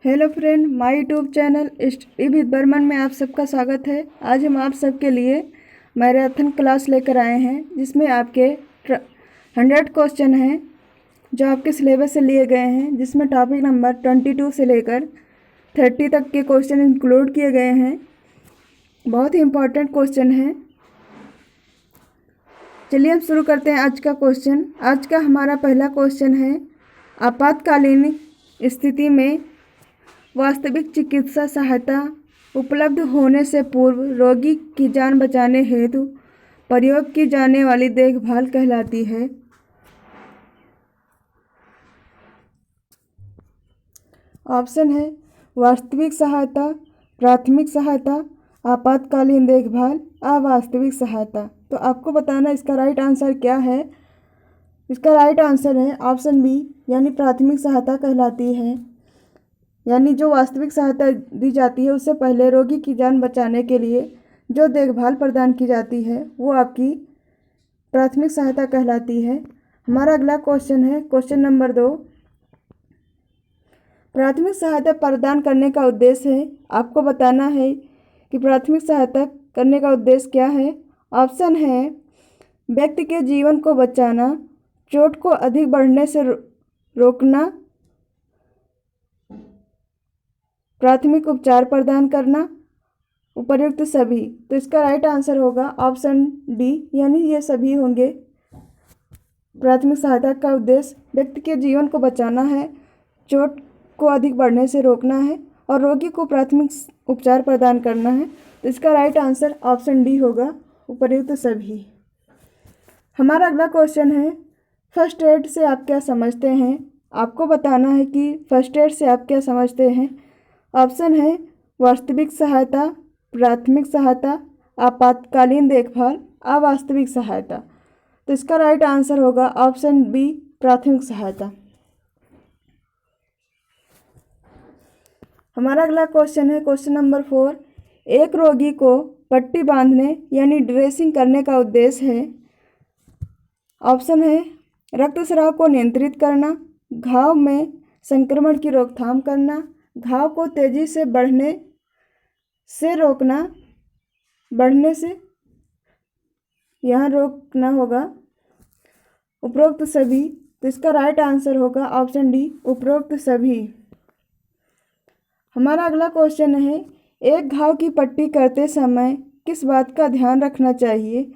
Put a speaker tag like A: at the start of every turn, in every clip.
A: Hello friend, my YouTube channel study with Barman में आप सबका स्वागत है। आज हम आप सबके लिए मैराथन क्लास लेकर आए हैं जिसमें आपके 100 क्वेश्चन हैं जो आपके सिलेबस से लिए गए हैं, जिसमें टॉपिक नंबर 22 से लेकर 30 तक के क्वेश्चन इंक्लूड किए गए हैं। बहुत ही इम्पोर्टेंट क्वेश्चन है। चलिए हम शुरू करते हैं आज का क्वेश्चन। आज का हमारा पहला क्वेश्चन है, आपातकालीन स्थिति में वास्तविक चिकित्सा सहायता उपलब्ध होने से पूर्व रोगी की जान बचाने हेतु प्रयोग की जाने वाली देखभाल कहलाती है। ऑप्शन है वास्तविक सहायता, प्राथमिक सहायता, आपातकालीन देखभाल, अवास्तविक सहायता। तो आपको बताना इसका राइट आंसर क्या है। इसका राइट आंसर है ऑप्शन बी, यानी प्राथमिक सहायता कहलाती है। यानी जो वास्तविक सहायता दी जाती है उससे पहले रोगी की जान बचाने के लिए जो देखभाल प्रदान की जाती है वो आपकी प्राथमिक सहायता कहलाती है। हमारा अगला क्वेश्चन है क्वेश्चन नंबर 2। प्राथमिक सहायता प्रदान करने का उद्देश्य है। आपको बताना है कि प्राथमिक सहायता करने का उद्देश्य क्या है। ऑप्शन है व्यक्ति के जीवन को बचाना, चोट को अधिक बढ़ने से रोकना, प्राथमिक उपचार प्रदान करना, उपर्युक्त सभी। तो इसका राइट आंसर होगा ऑप्शन डी, यानी ये सभी होंगे। प्राथमिक सहायता का उद्देश्य व्यक्ति के जीवन को बचाना है, चोट को अधिक बढ़ने से रोकना है और रोगी को प्राथमिक उपचार प्रदान करना है। तो इसका राइट आंसर ऑप्शन डी होगा, उपर्युक्त सभी। हमारा अगला क्वेश्चन है, फर्स्ट एड से आप क्या समझते हैं। आपको बताना है कि फर्स्ट एड से आप क्या समझते हैं। ऑप्शन है वास्तविक सहायता, प्राथमिक सहायता, आपातकालीन देखभाल, अवास्तविक सहायता। तो इसका राइट आंसर होगा ऑप्शन बी, प्राथमिक सहायता। हमारा अगला क्वेश्चन है क्वेश्चन नंबर 4। एक रोगी को पट्टी बांधने यानी ड्रेसिंग करने का उद्देश्य है। ऑप्शन है रक्तस्राव को नियंत्रित करना, घाव में संक्रमण की रोकथाम करना, घाव को तेजी से बढ़ने से रोकना, बढ़ने से यहाँ रोकना होगा, उपरोक्त सभी। तो इसका राइट आंसर होगा ऑप्शन डी, उपरोक्त सभी। हमारा अगला क्वेश्चन है, एक घाव की पट्टी करते समय किस बात का ध्यान रखना चाहिए।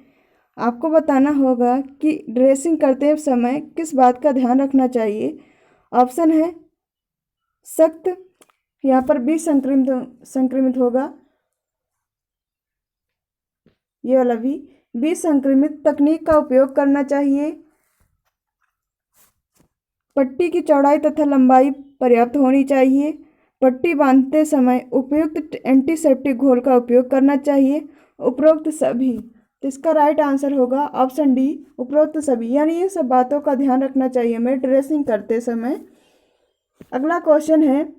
A: आपको बताना होगा कि ड्रेसिंग करते समय किस बात का ध्यान रखना चाहिए। ऑप्शन है सख्त, यहाँ पर भी संक्रमित होगा, ये वाला भी संक्रमित तकनीक का उपयोग करना चाहिए, पट्टी की चौड़ाई तथा लंबाई पर्याप्त होनी चाहिए, पट्टी बांधते समय उपयुक्त एंटीसेप्टिक घोल का उपयोग करना चाहिए, उपरोक्त सभी। तो इसका राइट आंसर होगा ऑप्शन डी, उपरोक्त सभी। यानी ये सब बातों का ध्यान रखना चाहिए हमें ड्रेसिंग करते समय। अगला क्वेश्चन है,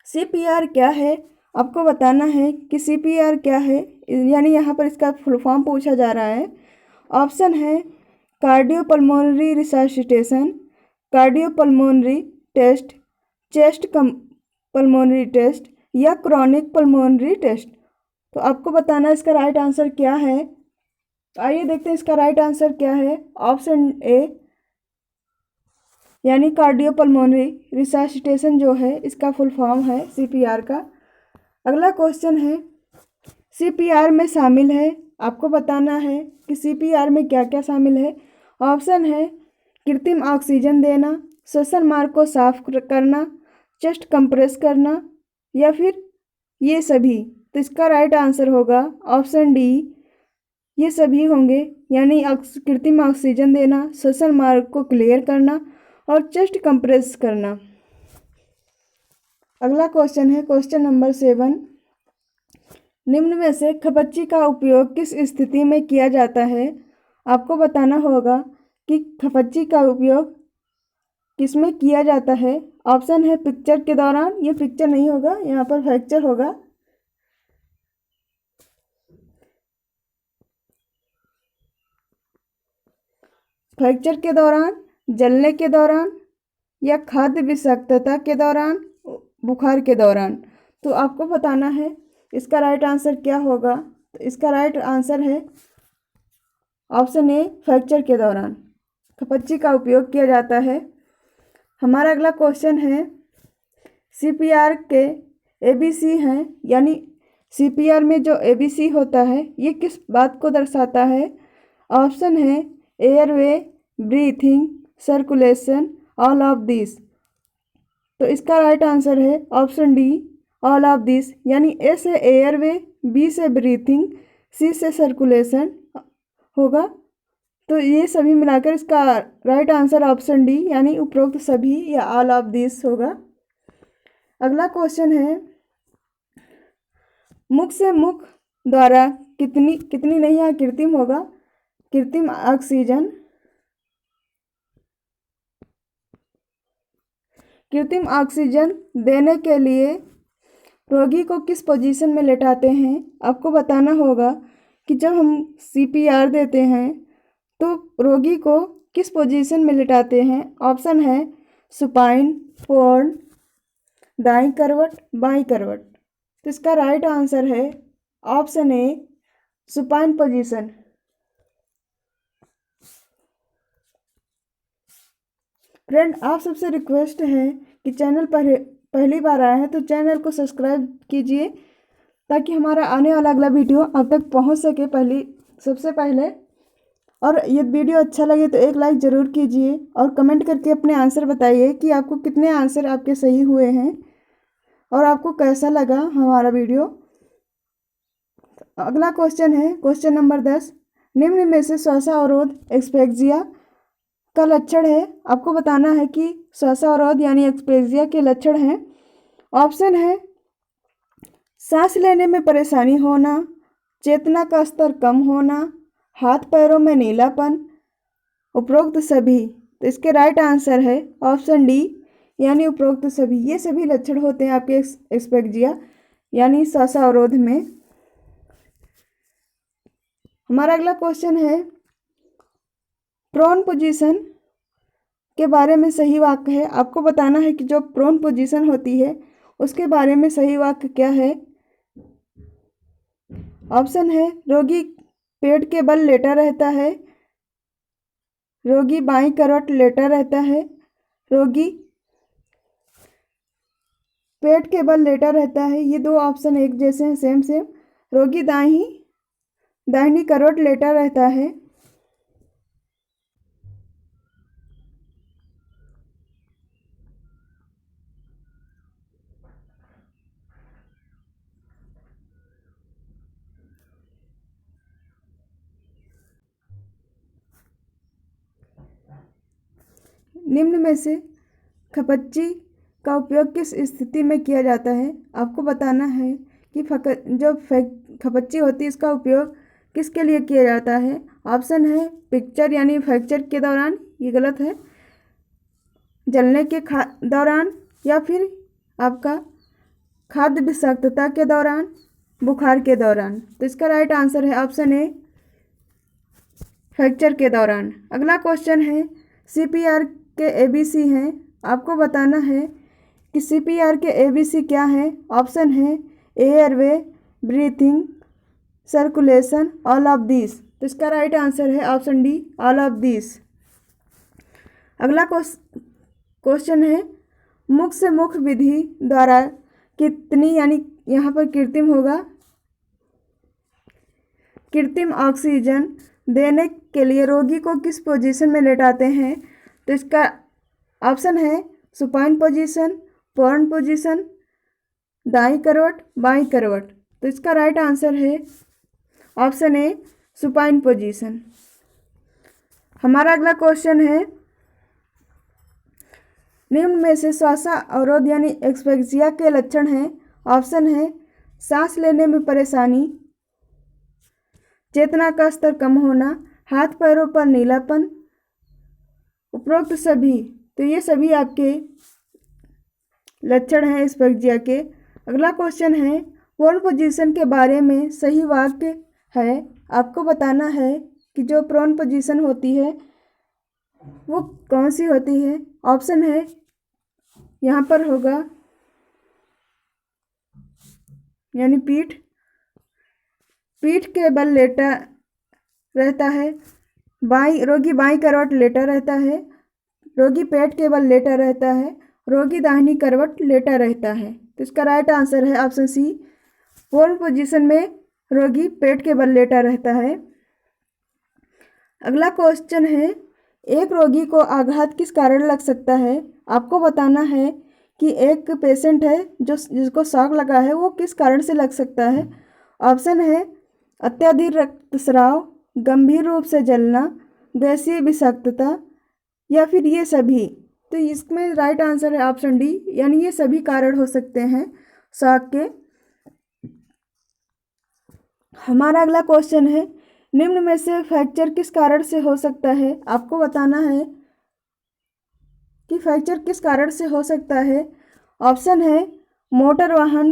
A: सीपीआर क्या है। आपको बताना है कि सीपीआर क्या है, यानी यहाँ पर इसका फुल फॉर्म पूछा जा रहा है। ऑप्शन है cardiopulmonary resuscitation, cardiopulmonary test, chest pulmonary test या क्रॉनिक पल्मोनरी टेस्ट। तो आपको बताना है इसका राइट आंसर क्या है। आइए देखते हैं इसका राइट आंसर क्या है। ऑप्शन ए, यानी कार्डियोपल्मोनरी रिससिटेशन जो है इसका फुल फॉर्म है सीपीआर का। अगला क्वेश्चन है, सीपीआर में शामिल है। आपको बताना है कि सीपीआर में क्या क्या शामिल है। ऑप्शन है कृत्रिम ऑक्सीजन देना, श्वसन मार्ग को साफ करना, चेस्ट कंप्रेस करना या फिर ये सभी। तो इसका राइट आंसर होगा ऑप्शन डी, ये सभी होंगे। यानी कृत्रिम ऑक्सीजन देना, श्वसन मार्ग को क्लियर करना और चेस्ट कंप्रेस करना। अगला क्वेश्चन है क्वेश्चन नंबर 7। निम्न में से खपच्ची का उपयोग किस स्थिति में किया जाता है। आपको बताना होगा कि खपच्ची का उपयोग किस में किया जाता है। ऑप्शन है पिक्चर के दौरान, ये पिक्चर नहीं होगा, यहाँ पर फ्रैक्चर होगा। फ्रैक्चर के दौरान, जलने के दौरान या खाद्य विषाक्तता के दौरान, बुखार के दौरान। तो आपको बताना है इसका राइट आंसर क्या होगा। तो इसका राइट आंसर है ऑप्शन ए, फ्रैक्चर के दौरान खपच्ची का उपयोग किया जाता है। हमारा अगला क्वेश्चन है, सीपीआर के एबीसी हैं, यानी सीपीआर में जो एबीसी होता है ये किस बात को दर्शाता है। ऑप्शन है airway, breathing, circulation, all of this. तो इसका राइट आंसर है option D, all of this, यानी ए से एयरवे, बी से ब्रीथिंग, सी से सर्कुलेशन होगा। तो ये सभी मिलाकर इसका राइट आंसर ऑप्शन डी यानी उपरोक्त सभी या ऑल ऑफ दिस होगा। अगला क्वेश्चन है, मुख से मुख द्वारा कितनी नहीं है कृत्रिम होगा, कृत्रिम ऑक्सीजन, कृत्रिम ऑक्सीजन देने के लिए रोगी को किस पोजीशन में लेटाते हैं। आपको बताना होगा कि जब हम सीपीआर देते हैं तो रोगी को किस पोजीशन में लेटाते हैं। ऑप्शन है सुपाइन, प्रोन, दाईं करवट, बाईं करवट। तो इसका राइट आंसर है option A, supine position. Friend, आप सबसे रिक्वेस्ट है कि चैनल पर पहली बार आए हैं तो चैनल को सब्सक्राइब कीजिए ताकि हमारा आने वाला अगला वीडियो आप तक पहुंच सके सबसे पहले। और ये वीडियो अच्छा लगे तो एक लाइक ज़रूर कीजिए और कमेंट करके अपने आंसर बताइए कि आपको कितने आंसर आपके सही हुए हैं और आपको कैसा लगा हमारा वीडियो। अगला क्वेश्चन है क्वेश्चन नंबर 10, निम्न में से श्वासावरोध एक्सपेक्जिया का लक्षण है। आपको बताना है कि श्वासावरोध यानी एक्सपेक्जिया के लक्षण हैं। ऑप्शन है सांस लेने में परेशानी होना, चेतना का स्तर कम होना, हाथ पैरों में नीलापन, उपरोक्त सभी। तो इसके राइट आंसर है ऑप्शन डी यानी उपरोक्त सभी। ये सभी लक्षण होते हैं आपके एक्सपेक्जिया यानी श्वासावरोध में। हमारा अगला क्वेश्चन है, प्रोन पोजीशन के बारे में सही वाक्य है। आपको बताना है कि जो प्रोन पोजीशन होती है उसके बारे में सही वाक्य क्या है। ऑप्शन है रोगी पेट के बल लेटा रहता है, रोगी बाईं करवट लेटा रहता है, रोगी पेट के बल लेटा रहता है। ये दो ऑप्शन एक जैसे हैं, सेम सेम। रोगी दाहिनी करवट लेटा रहता है। निम्न में से खपच्ची का उपयोग किस स्थिति में किया जाता है। आपको बताना है कि जो खपच्ची होती है इसका उपयोग किसके लिए किया जाता है। ऑप्शन है पिक्चर यानी फ्रैक्चर के दौरान, ये गलत है, जलने के दौरान, या फिर आपका खाद्य विषाक्तता के दौरान, बुखार के दौरान। तो इसका राइट आंसर है ऑप्शन ए, फ्रैक्चर के दौरान। अगला क्वेश्चन है, सीपीआर के एबीसी हैं। आपको बताना है कि सीपीआर के एबीसी क्या है। ऑप्शन है airway, breathing, circulation, all of this. तो इसका राइट आंसर है option D, all of this. अगला क्वेश्चन है, मुख से मुख विधि द्वारा कितनी यानी यहाँ पर कृत्रिम होगा, कृत्रिम ऑक्सीजन देने के लिए रोगी को किस पोजीशन में लेटाते हैं। तो इसका ऑप्शन है सुपाइन पोजीशन, प्रोन पोजीशन, दाईं करवट, बाईं करवट। तो इसका राइट आंसर है ऑप्शन ए, सुपाइन पोजीशन। हमारा अगला क्वेश्चन है, निम्न में से श्वासावरोध यानी एक्सपेक्जिया के लक्षण हैं। ऑप्शन है सांस लेने में परेशानी, चेतना का स्तर कम होना, हाथ पैरों पर नीलापन, उपरोक्त सभी। तो ये सभी आपके लक्षण हैं एक्सपेक्जिया के। अगला क्वेश्चन है, प्रोन पोजीशन के बारे में सही वाक्य है। आपको बताना है कि जो प्रोन पोजीशन होती है वो कौन सी होती है। ऑप्शन है यहाँ पर होगा यानी पीठ के बल लेटा रहता है। रोगी बाईं करवट लेटा रहता है। रोगी पेट के बल लेटा रहता है। रोगी दाहिनी करवट लेटा रहता है। तो इसका राइट आंसर है ऑप्शन सी, प्रोन पोजीशन में रोगी पेट के बल लेटा रहता है। अगला क्वेश्चन है, एक रोगी को आघात किस कारण लग सकता है? आपको बताना है कि एक पेशेंट है जिसको शॉक लगा है, वो किस कारण से लग सकता है। ऑप्शन है अत्यधिक रक्तस्राव, गंभीर रूप से जलना, गैसीय विषाक्तता या फिर ये सभी। तो इसमें राइट आंसर है ऑप्शन डी, यानी ये सभी कारण हो सकते हैं शॉक के। हमारा अगला क्वेश्चन है, निम्न में से फ्रैक्चर किस कारण से हो सकता है? आपको बताना है कि फ्रैक्चर किस कारण से हो सकता है। ऑप्शन है मोटर वाहन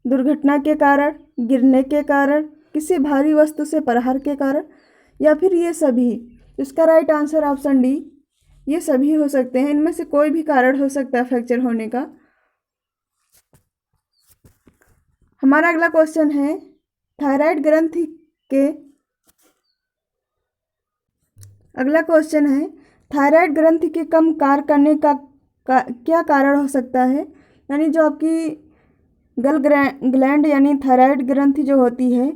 A: दुर्घटना के कारण, गिरने के कारण, किसी भारी वस्तु से प्रहार के कारण या फिर ये सभी। इसका राइट आंसर ऑप्शन डी, ये सभी हो सकते हैं। इनमें से कोई भी कारण हो सकता है फ्रैक्चर होने का। हमारा अगला क्वेश्चन है, थायराइड ग्रंथि के अगला क्वेश्चन है, थायराइड ग्रंथि के कम कार्य करने का क्या कारण हो सकता है? यानी जो आपकी ग्लैंड यानी थायराइड ग्रंथि जो होती है,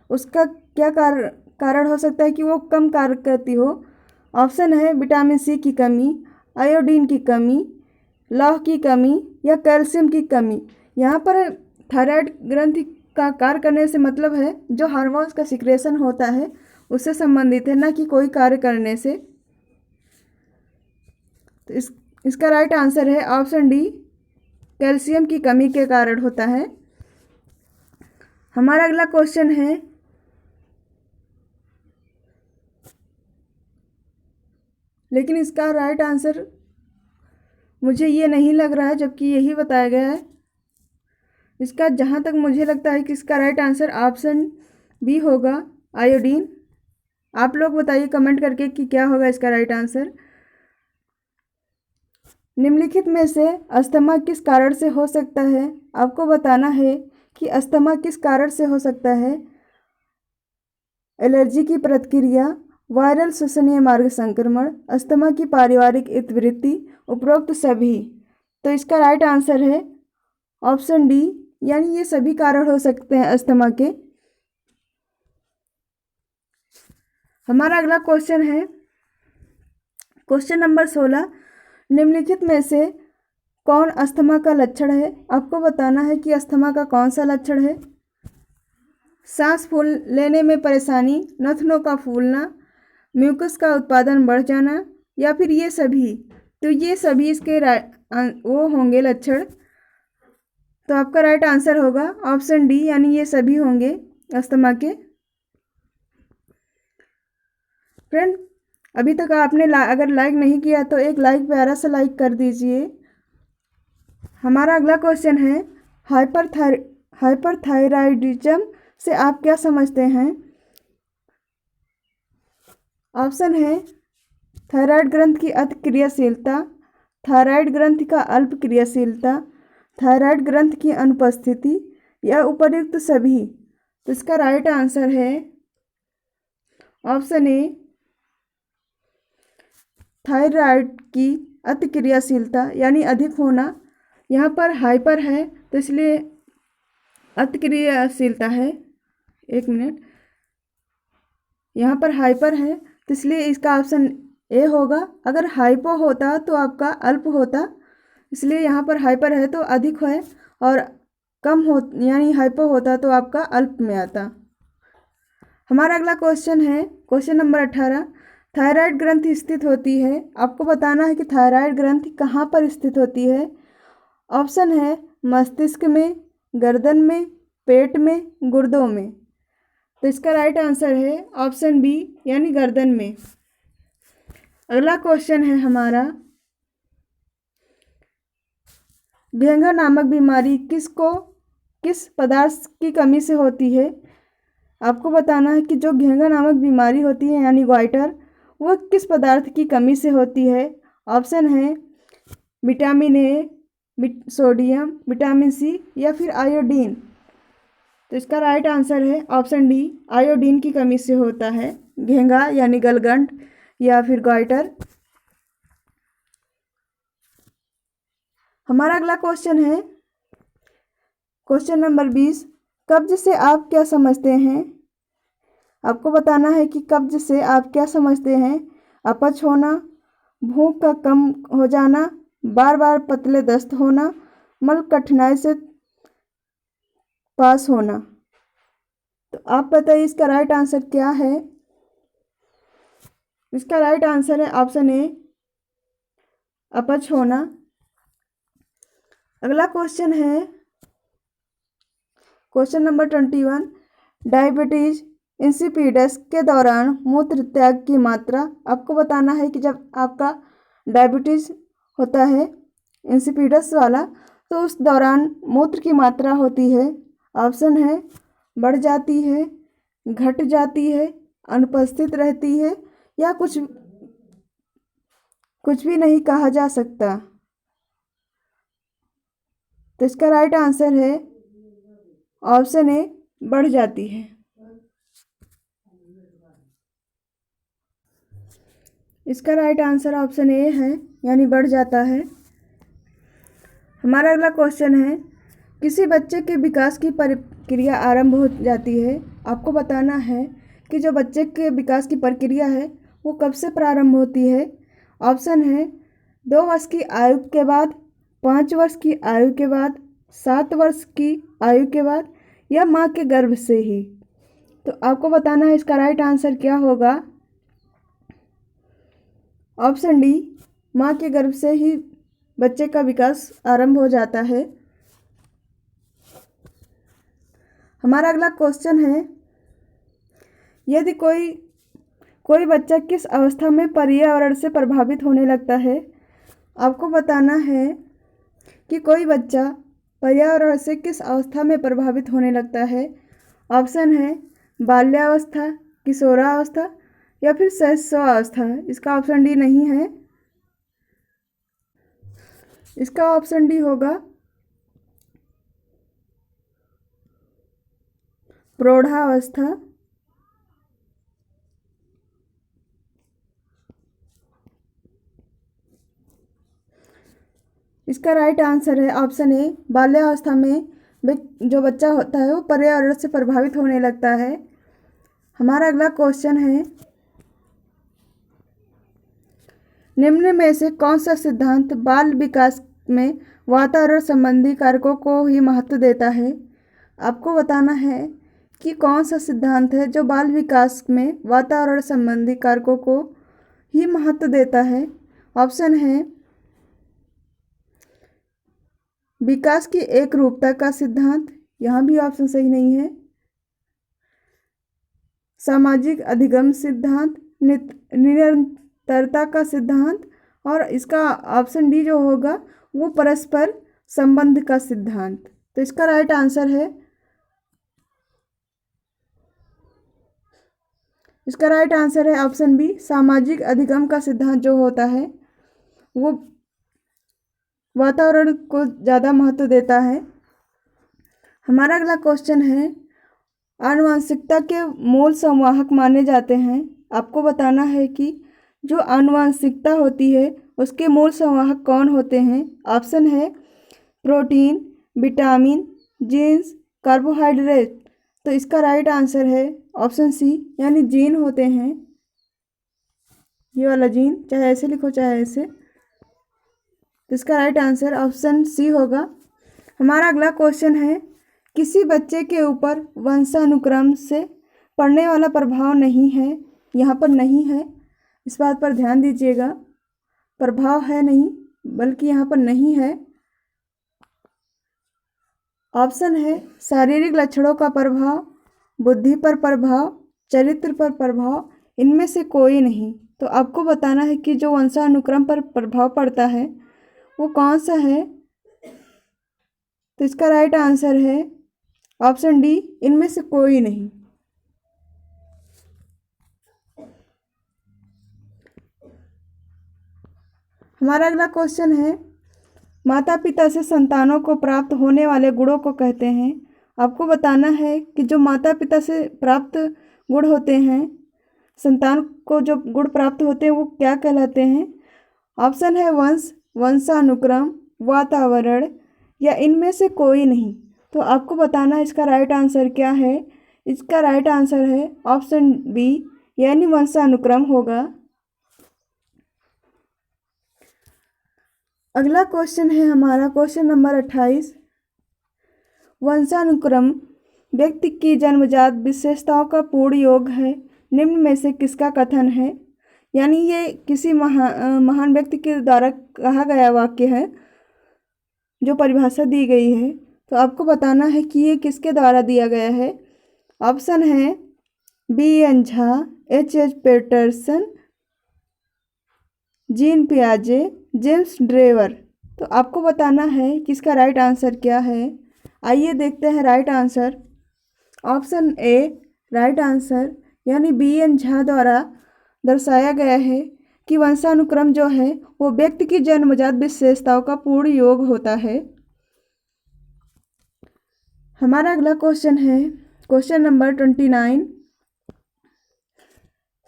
A: उसका क्या कारण हो सकता है कि वो कम कार्य करती हो। ऑप्शन है विटामिन सी की कमी, आयोडीन की कमी, लौह की कमी या कैल्शियम की कमी। यहाँ पर थायराइड ग्रंथि का कार्य करने से मतलब है जो हार्मोन्स का सिक्रेशन होता है उससे संबंधित है, ना कि कोई कार्य करने से। तो इसका राइट आंसर है ऑप्शन डी, कैल्शियम की कमी के कारण होता है। हमारा अगला क्वेश्चन है, लेकिन इसका राइट आंसर मुझे ये नहीं लग रहा है, जबकि यही बताया गया है। इसका जहाँ तक मुझे लगता है कि इसका राइट आंसर ऑप्शन बी होगा, आयोडीन। आप लोग बताइए कमेंट करके कि क्या होगा इसका राइट आंसर। निम्नलिखित में से अस्थमा किस कारण से हो सकता है? आपको बताना है कि अस्थमा किस कारण से हो सकता है। एलर्जी की प्रतिक्रिया, वायरल श्वसनीय मार्ग संक्रमण, अस्थमा की पारिवारिक इतिवृत्ति, उपरोक्त सभी। तो इसका राइट आंसर है ऑप्शन डी, यानी ये सभी कारण हो सकते हैं अस्थमा के। हमारा अगला क्वेश्चन है, क्वेश्चन नंबर 16, निम्नलिखित में से कौन अस्थमा का लक्षण है? आपको बताना है कि अस्थमा का कौन सा लक्षण है। सांस फूल लेने में परेशानी, नथनों का फूलना, म्यूकस का उत्पादन बढ़ जाना या फिर ये सभी। तो ये सभी इसके वो होंगे लक्षण। तो आपका राइट आंसर होगा ऑप्शन डी, यानी ये सभी होंगे अस्थमा के। फ्रेंड, अभी तक आपने अगर लाइक नहीं किया तो एक लाइक प्यारा सा लाइक कर दीजिए। हमारा अगला क्वेश्चन है, हाइपरथायराइडिज्म से आप क्या समझते हैं। ऑप्शन है थायराइड ग्रंथि की अति क्रियाशीलता, थायराइड ग्रंथि का अल्प क्रियाशीलता, थायराइड ग्रंथि की अनुपस्थिति या उपर्युक्त सभी। तो इसका राइट आंसर है ऑप्शन ए, थायराइड की अति क्रियाशीलता यानी अधिक होना। यहाँ पर हाइपर है तो इसलिए अति क्रियाशीलता है। एक मिनट, यहाँ पर हाइपर है तो इसलिए इसका ऑप्शन ए होगा। अगर हाइपो होता तो आपका अल्प होता, इसलिए यहाँ पर हाइपर है तो अधिक है, और कम हो यानी हाइपो होता तो आपका अल्प में आता। हमारा अगला क्वेश्चन है, क्वेश्चन नंबर 18, थायराइड ग्रंथि स्थित होती है। आपको बताना है कि थायराइड ग्रंथि कहाँ पर स्थित होती है। ऑप्शन है मस्तिष्क में, गर्दन में, पेट में, गुर्दों में। तो इसका राइट आंसर है ऑप्शन बी, यानी गर्दन में। अगला क्वेश्चन है हमारा, घेंघा नामक बीमारी किस पदार्थ की कमी से होती है। आपको बताना है कि जो घेंघा नामक बीमारी होती है यानी ग्वाइटर, वो किस पदार्थ की कमी से होती है। ऑप्शन है vitamin A, sodium, vitamin C या फिर आयोडीन। तो इसका राइट आंसर है ऑप्शन डी, आयोडीन की कमी से होता है घेंघा यानी गलगंड या फिर गॉइटर। हमारा अगला क्वेश्चन है क्वेश्चन नंबर 20। कब्ज से आप क्या समझते हैं? आपको बताना है कि कब्ज से आप क्या समझते हैं। अपच होना, भूख का कम हो जाना, बार बार पतले दस्त होना, मल कठिनाई से पास होना। तो आप बताइए इसका राइट आंसर क्या है। इसका राइट आंसर है ऑप्शन ए, अपच होना। अगला क्वेश्चन है क्वेश्चन नंबर 21। डायबिटीज इंसिपिडस के दौरान मूत्र त्याग की मात्रा। आपको बताना है कि जब आपका डायबिटीज होता है इंसिपिडस वाला, तो उस दौरान मूत्र की मात्रा होती है। ऑप्शन है बढ़ जाती है, घट जाती है, अनुपस्थित रहती है या कुछ भी नहीं कहा जा सकता। तो इसका राइट आंसर है ऑप्शन ए, बढ़ जाती है। इसका राइट आंसर ऑप्शन ए है, यानी बढ़ जाता है। हमारा अगला क्वेश्चन है किसी बच्चे के विकास की प्रक्रिया आरंभ हो जाती है। आपको बताना है कि जो बच्चे के विकास की प्रक्रिया है वो कब से प्रारंभ होती है। ऑप्शन है 2 वर्ष की आयु के बाद, 5 वर्ष की आयु के बाद, 7 वर्ष की आयु के बाद या माँ के गर्भ से ही। तो आपको बताना है इसका राइट आंसर क्या होगा। ऑप्शन डी, माँ के गर्भ से ही बच्चे का विकास आरंभ हो जाता है। हमारा अगला क्वेश्चन है यदि कोई बच्चा किस अवस्था में पर्यावरण से प्रभावित होने लगता है। आपको बताना है कि कोई बच्चा पर्यावरण से किस अवस्था में प्रभावित होने लगता है। ऑप्शन है बाल्यावस्था, किशोरावस्था या फिर शैशवावस्था। इसका ऑप्शन डी नहीं है, इसका ऑप्शन डी होगा प्रौढ़ावस्था। इसका राइट आंसर है ऑप्शन ए, बाल्यावस्था में जो बच्चा होता है वो पर्यावरण से प्रभावित होने लगता है। हमारा अगला क्वेश्चन है निम्न में से कौन सा सिद्धांत बाल विकास में वातावरण संबंधी कारकों को ही महत्व देता है। आपको बताना है कि कौन सा सिद्धांत है जो बाल विकास में वातावरण संबंधी कारकों को ही महत्व देता है। ऑप्शन है विकास की एक रूपता का सिद्धांत, यहाँ भी ऑप्शन सही नहीं है। सामाजिक अधिगम सिद्धांत, निरंतरता का सिद्धांत और इसका ऑप्शन डी जो होगा वो परस्पर संबंध का सिद्धांत। तो इसका राइट आंसर है ऑप्शन बी, सामाजिक अधिगम का सिद्धांत जो होता है वो वातावरण को ज़्यादा महत्व देता है। हमारा अगला क्वेश्चन है आनुवंशिकता के मूल संवाहक माने जाते हैं। आपको बताना है कि जो आनुवंशिकता होती है उसके मूल संवाहक कौन होते हैं। ऑप्शन है प्रोटीन, विटामिन, जीन्स, कार्बोहाइड्रेट। तो इसका राइट आंसर है ऑप्शन सी, यानी जीन होते हैं। ये वाला जीन, चाहे ऐसे लिखो चाहे ऐसे। तो इसका राइट आंसर ऑप्शन सी होगा। हमारा अगला क्वेश्चन है किसी बच्चे के ऊपर वंशानुक्रम से पड़ने वाला प्रभाव नहीं है। यहाँ पर नहीं है, इस बात पर ध्यान दीजिएगा। प्रभाव है नहीं, बल्कि यहाँ पर नहीं है। ऑप्शन है शारीरिक लक्षणों का प्रभाव, बुद्धि पर प्रभाव, चरित्र पर प्रभाव, इनमें से कोई नहीं। तो आपको बताना है कि जो वंशानुक्रम पर प्रभाव पड़ता है वो कौन सा है। तो इसका राइट आंसर है ऑप्शन डी, इनमें से कोई नहीं। हमारा अगला क्वेश्चन है माता पिता से संतानों को प्राप्त होने वाले गुणों को कहते हैं। आपको बताना है कि जो माता पिता से प्राप्त गुण होते हैं, संतान को जो गुण प्राप्त होते हैं वो क्या कहलाते हैं। ऑप्शन है वंश, वंशानुक्रम, वातावरण या इनमें से कोई नहीं। तो आपको बताना है इसका राइट आंसर क्या है। इसका राइट आंसर है ऑप्शन बी, यानी वंशानुक्रम होगा। अगला क्वेश्चन है हमारा क्वेश्चन नंबर 28। वंशानुक्रम व्यक्ति की जन्मजात विशेषताओं का पूर्ण योग है, निम्न में से किसका कथन है। यानी ये किसी महान व्यक्ति के द्वारा कहा गया वाक्य है, जो परिभाषा दी गई है। तो आपको बताना है कि ये किसके द्वारा दिया गया है। ऑप्शन है B N Jha, H H Peterson, Jean पियाजे, जेम्स ड्रेवर। तो आपको बताना है कि इसका राइट आंसर क्या है। आइए देखते हैं right answer. Option A right answer, यानी बी एन झा द्वारा दर्शाया गया है कि वंशानुक्रम जो है वो व्यक्ति की जन्मजात विशेषताओं का पूर्ण योग होता है। हमारा अगला क्वेश्चन है क्वेश्चन नंबर 29।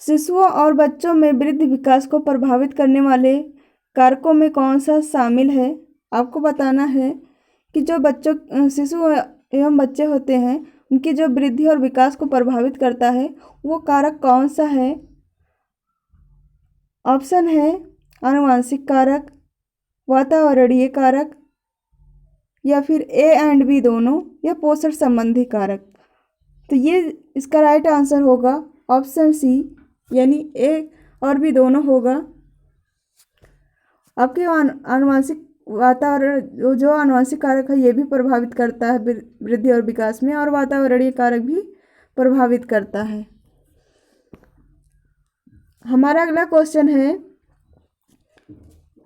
A: शिशुओं और बच्चों में वृद्धि विकास को प्रभावित करने वाले कारकों में कौन सा शामिल है। आपको बताना है कि जो बच्चों शिशु एवं बच्चे होते हैं उनकी जो वृद्धि और विकास को प्रभावित करता है वो कारक कौन सा है। ऑप्शन है आनुवांशिक कारक, वातावरणीय कारक, या फिर ए एंड बी दोनों, या पोषण संबंधी कारक। तो ये इसका राइट आंसर होगा ऑप्शन सी, यानी ए और बी दोनों होगा। आपके आनुवांशिक वातावरण जो आनुवांशिक कारक है ये भी प्रभावित करता है वृद्धि और विकास में, और वातावरणीय कारक भी प्रभावित करता है। हमारा अगला क्वेश्चन है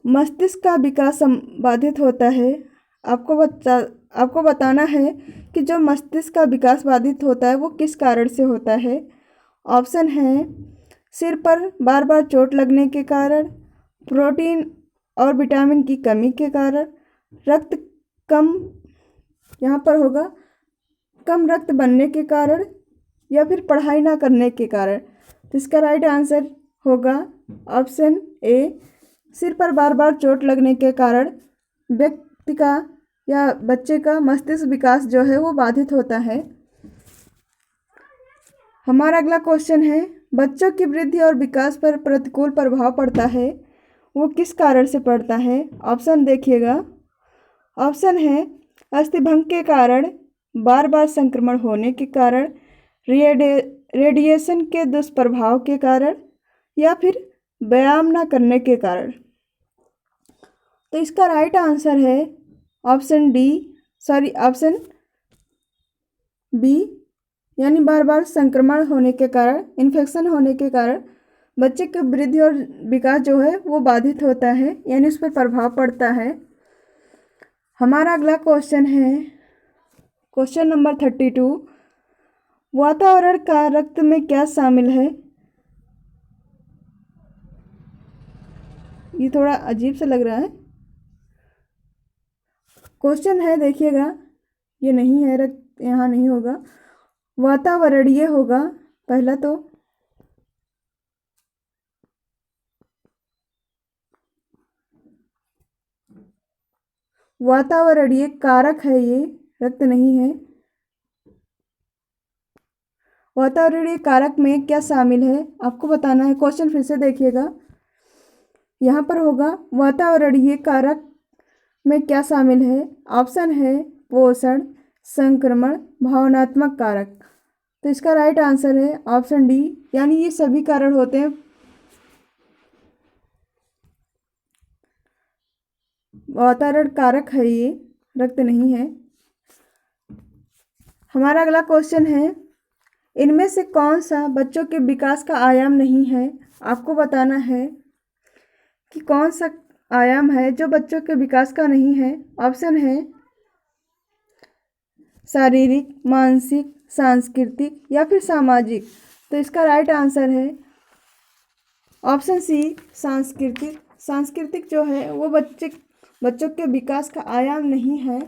A: मस्तिष्क का विकास बाधित होता है। आपको बताना है कि जो मस्तिष्क का विकास बाधित होता है वो किस कारण से होता है। ऑप्शन है सिर पर बार बार चोट लगने के कारण, प्रोटीन और विटामिन की कमी के कारण, रक्त कम यहाँ पर होगा कम रक्त बनने के कारण, या फिर पढ़ाई ना करने के कारण। तो इसका राइट आंसर होगा ऑप्शन ए, सिर पर बार बार चोट लगने के कारण व्यक्ति का या बच्चे का मस्तिष्क विकास जो है वो बाधित होता है। हमारा अगला क्वेश्चन है बच्चों की वृद्धि और विकास पर प्रतिकूल प्रभाव पड़ता है, वो किस कारण से पड़ता है। ऑप्शन देखिएगा। ऑप्शन है अस्थिभंग के कारण, बार बार संक्रमण होने के कारण, रेडिएशन के दुष्प्रभाव के कारण, या फिर व्यायाम न करने के कारण। तो इसका राइट आंसर है ऑप्शन बी, यानी बार बार संक्रमण होने के कारण, इन्फेक्शन होने के कारण बच्चे की वृद्धि और विकास जो है वो बाधित होता है, यानी उस पर प्रभाव पड़ता है। हमारा अगला क्वेश्चन है क्वेश्चन नंबर 32। वातावरण का रक्त में क्या शामिल है। ये थोड़ा अजीब सा लग रहा है क्वेश्चन है, देखिएगा। ये नहीं है, रक्त यहाँ नहीं होगा, वातावरणीय होगा पहला। तो वातावरणीय कारक है, ये रक्त नहीं है। वातावरणीय कारक में क्या शामिल है आपको बताना है। क्वेश्चन फिर से देखिएगा, यहाँ पर होगा वातावरणीय कारक में क्या शामिल है। ऑप्शन है पोषण, संक्रमण, भावनात्मक कारक। तो इसका राइट आंसर है ऑप्शन डी, यानी ये सभी कारण होते हैं। वातावरण कारक है, ये रक्त नहीं है। हमारा अगला क्वेश्चन है इनमें से कौन सा बच्चों के विकास का आयाम नहीं है। आपको बताना है कि कौन सा आयाम है जो बच्चों के विकास का नहीं है। ऑप्शन है शारीरिक, मानसिक, सांस्कृतिक, या फिर सामाजिक। तो इसका राइट आंसर है ऑप्शन सी, सांस्कृतिक। सांस्कृतिक जो है वो बच्चों के विकास का आयाम नहीं है।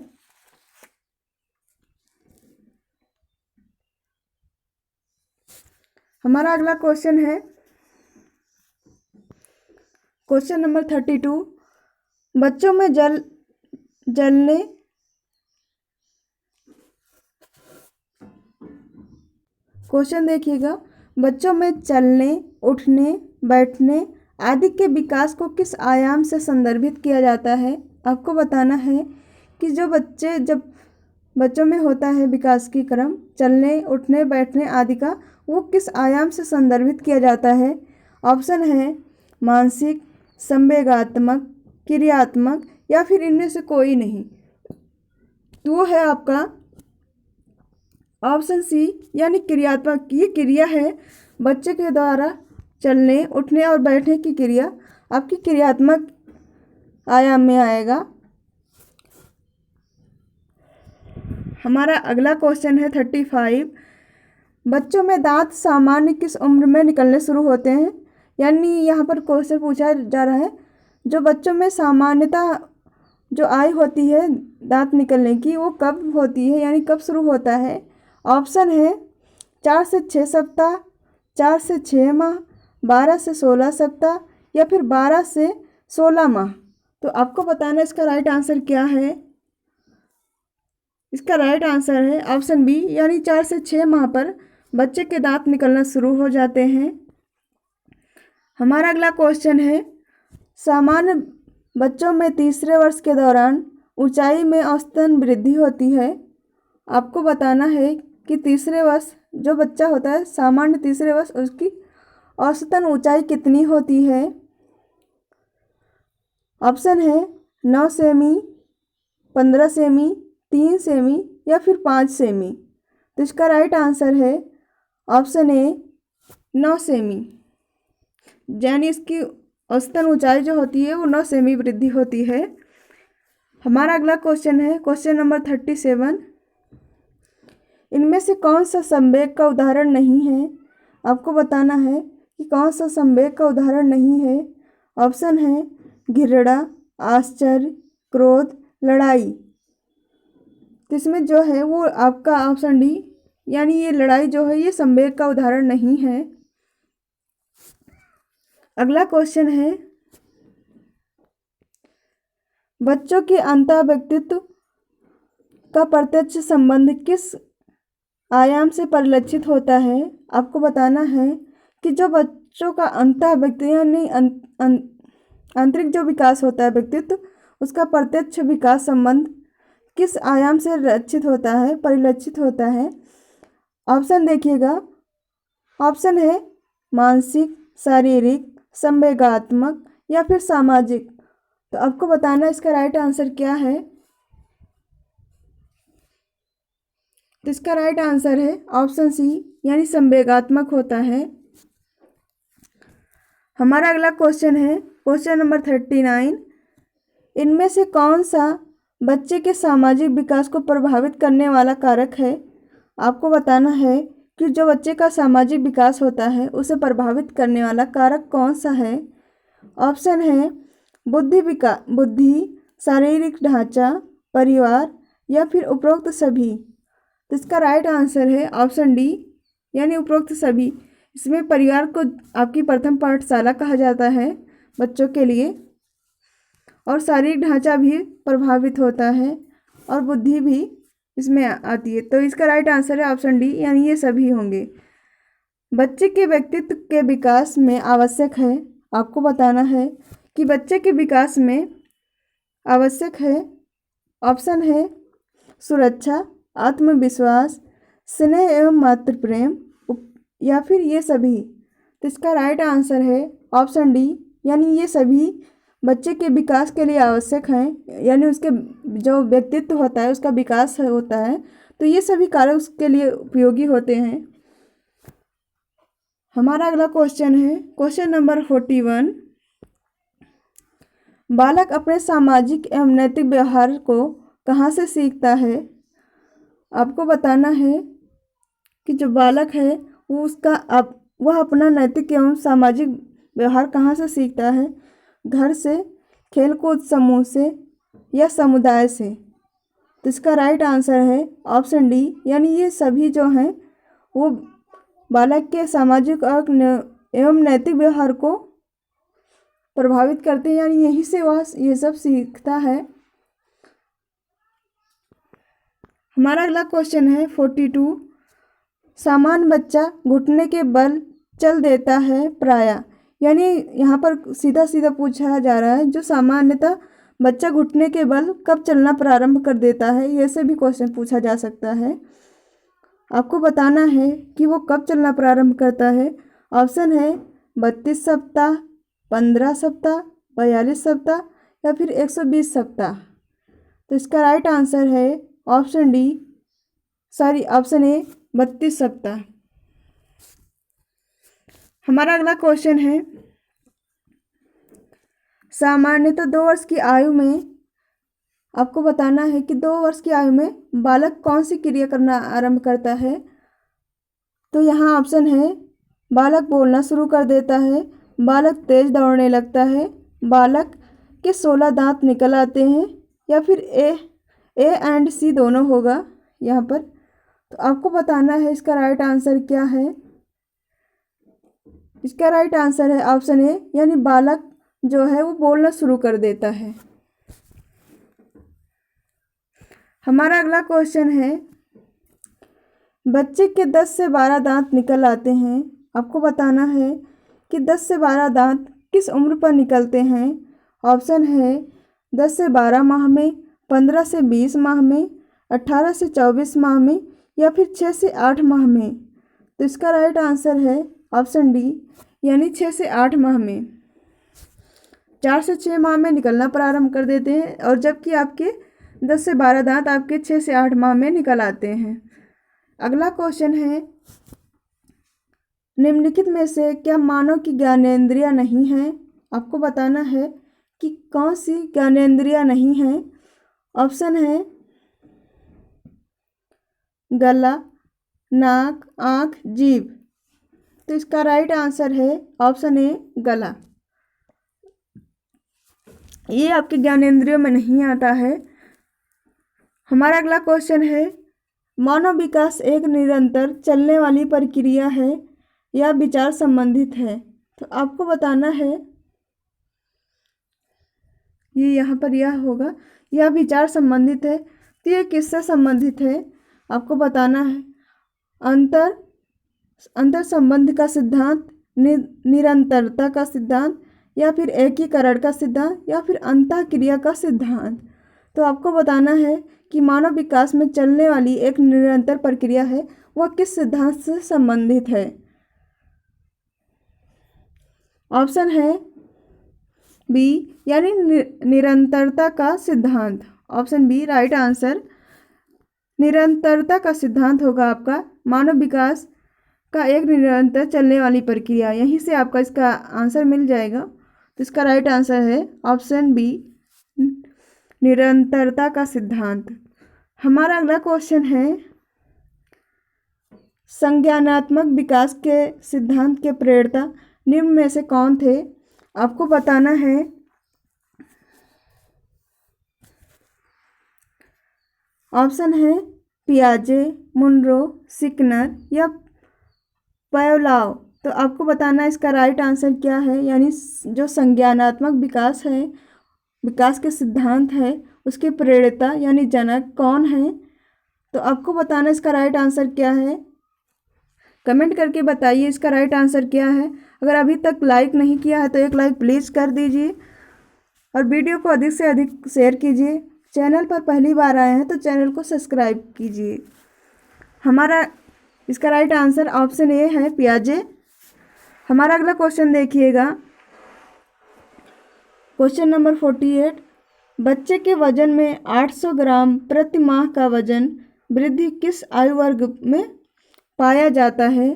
A: हमारा अगला क्वेश्चन है क्वेश्चन नंबर 32। बच्चों में जलने क्वेश्चन देखिएगा। बच्चों में चलने, उठने, बैठने आदि के विकास को किस आयाम से संदर्भित किया जाता है। आपको बताना है कि जब बच्चों में होता है विकास की क्रम, चलने, उठने, बैठने आदि का, वो किस आयाम से संदर्भित किया जाता है। ऑप्शन है मानसिक, संवेगात्मक, क्रियात्मक या फिर इनमें से कोई नहीं। तो वो है आपका ऑप्शन सी यानी क्रियात्मक। ये क्रिया है बच्चे के द्वारा चलने, उठने और बैठने की क्रिया आपकी क्रियात्मक आयाम में आएगा। हमारा अगला क्वेश्चन है 35। बच्चों में दांत सामान्य किस उम्र में निकलने शुरू होते हैं। यानी यहाँ पर क्वेश्चन पूछा जा रहा है जो बच्चों में सामान्यतः जो आयु होती है दांत निकलने की वो कब होती है, यानी कब शुरू होता है। ऑप्शन है 4 से 6 सप्ताह, 4 से 6 माह, 12 से 16 सप्ताह या फिर 12 से 16 माह। तो आपको बताना इसका राइट आंसर क्या है। इसका राइट आंसर है ऑप्शन बी यानी 4 से 6 माह पर बच्चे के दांत निकलना शुरू हो जाते हैं। हमारा अगला क्वेश्चन है सामान्य बच्चों में तीसरे वर्ष के दौरान ऊंचाई में औसतन वृद्धि होती है। आपको बताना है कि तीसरे वर्ष जो बच्चा होता है सामान्य तीसरे वर्ष उसकी औसतन ऊंचाई कितनी होती है। ऑप्शन है 9 सेमी, 15 सेमी, 3 सेमी या फिर 5 सेमी। तो इसका राइट आंसर है ऑप्शन ए 9 सेमी, यानी इसकी औसतन ऊंचाई जो होती है वो 9 सेमी वृद्धि होती है। हमारा अगला क्वेश्चन है क्वेश्चन नंबर 37। इनमें से कौन सा संवेग का उदाहरण नहीं है। आपको बताना है कि कौन सा संवेग का उदाहरण नहीं है। ऑप्शन है घृणा, आश्चर्य, क्रोध, लड़ाई। तो इसमें जो है वो आपका ऑप्शन डी यानी ये लड़ाई जो है ये संवेग का उदाहरण नहीं है। अगला क्वेश्चन है बच्चों के अंतः व्यक्तित्व का प्रत्यक्ष संबंध किस आयाम से परिलक्षित होता है। आपको बताना है कि जो बच्चों का अंतः व्यक्तित्व यानी आंतरिक जो विकास होता है व्यक्तित्व उसका प्रत्यक्ष विकास संबंध किस आयाम से लक्षित होता है, परिलक्षित होता है। ऑप्शन देखिएगा। ऑप्शन है मानसिक, शारीरिक, संवेगात्मक या फिर सामाजिक। तो आपको बताना इसका राइट आंसर क्या है। तो इसका राइट आंसर है ऑप्शन सी यानी संवेगात्मक होता है। हमारा अगला क्वेश्चन है क्वेश्चन नंबर 39। इनमें से कौन सा बच्चे के सामाजिक विकास को प्रभावित करने वाला कारक है। आपको बताना है कि जो बच्चे का सामाजिक विकास होता है उसे प्रभावित करने वाला कारक कौन सा है। ऑप्शन है बुद्धि, शारीरिक ढांचा, परिवार या फिर उपरोक्त सभी। तो इसका राइट आंसर है ऑप्शन डी यानी उपरोक्त सभी। इसमें परिवार को आपकी प्रथम पाठशाला कहा जाता है बच्चों के लिए, और शारीरिक ढांचा भी प्रभावित होता है और बुद्धि भी इसमें आती है। तो इसका राइट आंसर है ऑप्शन डी यानी ये सभी होंगे। बच्चे के व्यक्तित्व के विकास में आवश्यक है। आपको बताना है कि बच्चे के विकास में आवश्यक है। ऑप्शन है सुरक्षा, आत्मविश्वास, स्नेह एवं मातृ प्रेम या फिर ये सभी। तो इसका राइट आंसर है ऑप्शन डी यानी ये सभी बच्चे के विकास के लिए आवश्यक हैं, यानी उसके जो व्यक्तित्व होता है उसका विकास होता है तो ये सभी कारक उसके लिए उपयोगी होते हैं। हमारा अगला क्वेश्चन है क्वेश्चन नंबर 41। बालक अपने सामाजिक एवं नैतिक व्यवहार को कहाँ से सीखता है। आपको बताना है कि जो बालक है वह अपना नैतिक एवं सामाजिक व्यवहार कहाँ से सीखता है। घर से, खेलकूद समूह से या समुदाय से। तो इसका राइट आंसर है ऑप्शन डी यानी ये सभी जो हैं वो बालक के सामाजिक और एवं नैतिक व्यवहार को प्रभावित करते हैं, यानी यहीं से वह ये सब सीखता है। हमारा अगला क्वेश्चन है 42। सामान्य बच्चा घुटने के बल चल देता है प्रायः, यानी यहाँ पर सीधा सीधा पूछा जा रहा है जो सामान्यतः बच्चा घुटने के बल कब चलना प्रारंभ कर देता है, ये से भी क्वेश्चन पूछा जा सकता है। आपको बताना है कि वो कब चलना प्रारंभ करता है। ऑप्शन है 32 सप्ताह, 15 सप्ताह, 42 सप्ताह या फिर 120 सप्ताह। तो इसका राइट आंसर है ऑप्शन ए 32 सप्ताह। हमारा अगला क्वेश्चन है सामान्यतः 2 वर्ष की आयु में आपको बताना है कि 2 वर्ष की आयु में बालक कौन सी क्रिया करना आरंभ करता है। तो यहाँ ऑप्शन है बालक बोलना शुरू कर देता है, बालक तेज दौड़ने लगता है, बालक के 16 दांत निकल आते हैं या फिर ए एंड सी दोनों होगा यहाँ पर। तो आपको बताना है इसका राइट आंसर क्या है। इसका राइट आंसर है ऑप्शन ए, यानी बालक जो है वो बोलना शुरू कर देता है। हमारा अगला क्वेश्चन है बच्चे के 10 से 12 दांत निकल आते हैं। आपको बताना है कि 10 से 12 दांत किस उम्र पर निकलते हैं। ऑप्शन है 10 से 12 माह में, 15 से 20 माह में, 18 से 24 माह में या फिर 6 से 8 माह में। तो इसका राइट आंसर है ऑप्शन डी, यानी 6 से 8 माह में। 4 से 6 माह में निकलना प्रारंभ कर देते हैं और जबकि आपके 10 से 12 दांत आपके 6 से 8 माह में निकल आते हैं। अगला क्वेश्चन है निम्नलिखित में से क्या मानव की ज्ञानेंद्रियां नहीं हैं। आपको बताना है कि कौन सी ज्ञानेंद्रियां नहीं हैं। ऑप्शन है गला, नाक, आँख, जीभ। तो इसका राइट आंसर है ऑप्शन ए गला। ये आपके ज्ञानेंद्रियों में नहीं आता है। हमारा अगला क्वेश्चन है मानव विकास एक निरंतर चलने वाली प्रक्रिया है या विचार संबंधित है। तो आपको बताना है ये यहाँ पर यह होगा, यह विचार संबंधित है। तो ये किससे संबंधित है आपको बताना है। अंतर संबंध का सिद्धांत, निरंतरता का सिद्धांत या फिर एकीकरण का सिद्धांत या फिर अंतःक्रिया का सिद्धांत। तो आपको बताना है कि मानव विकास में चलने वाली एक निरंतर प्रक्रिया है, वह किस सिद्धांत से संबंधित है। ऑप्शन है बी, यानी निरंतरता का सिद्धांत। Option B right answer. निरंतरता का सिद्धांत होगा आपका मानव विकास का एक निरंतर चलने वाली प्रक्रिया। यहीं से आपका इसका आंसर मिल जाएगा। तो इसका राइट आंसर है ऑप्शन बी, निरंतरता का सिद्धांत। हमारा अगला क्वेश्चन है संज्ञानात्मक विकास के सिद्धांत के प्रणेता निम्न में से कौन थे। आपको बताना है ऑप्शन है पियाजे, मुनरो, सिकनर या पावलोव। तो आपको बताना है इसका राइट आंसर क्या है, यानी जो संज्ञानात्मक विकास है, विकास के सिद्धांत है, उसके प्रणेता यानी जनक कौन है। तो आपको बताना इसका राइट आंसर क्या है। कमेंट करके बताइए इसका राइट आंसर क्या है। अगर अभी तक लाइक नहीं किया है तो एक लाइक प्लीज़ कर दीजिए और वीडियो को अधिक से अधिक शेयर कीजिए। चैनल पर पहली बार आए हैं तो चैनल को सब्सक्राइब कीजिए। हमारा इसका राइट आंसर ऑप्शन ए है पियाजे। हमारा अगला क्वेश्चन देखिएगा, क्वेश्चन नंबर 48। बच्चे के वजन में 800 ग्राम प्रति माह का वजन वृद्धि किस आयु वर्ग में पाया जाता है।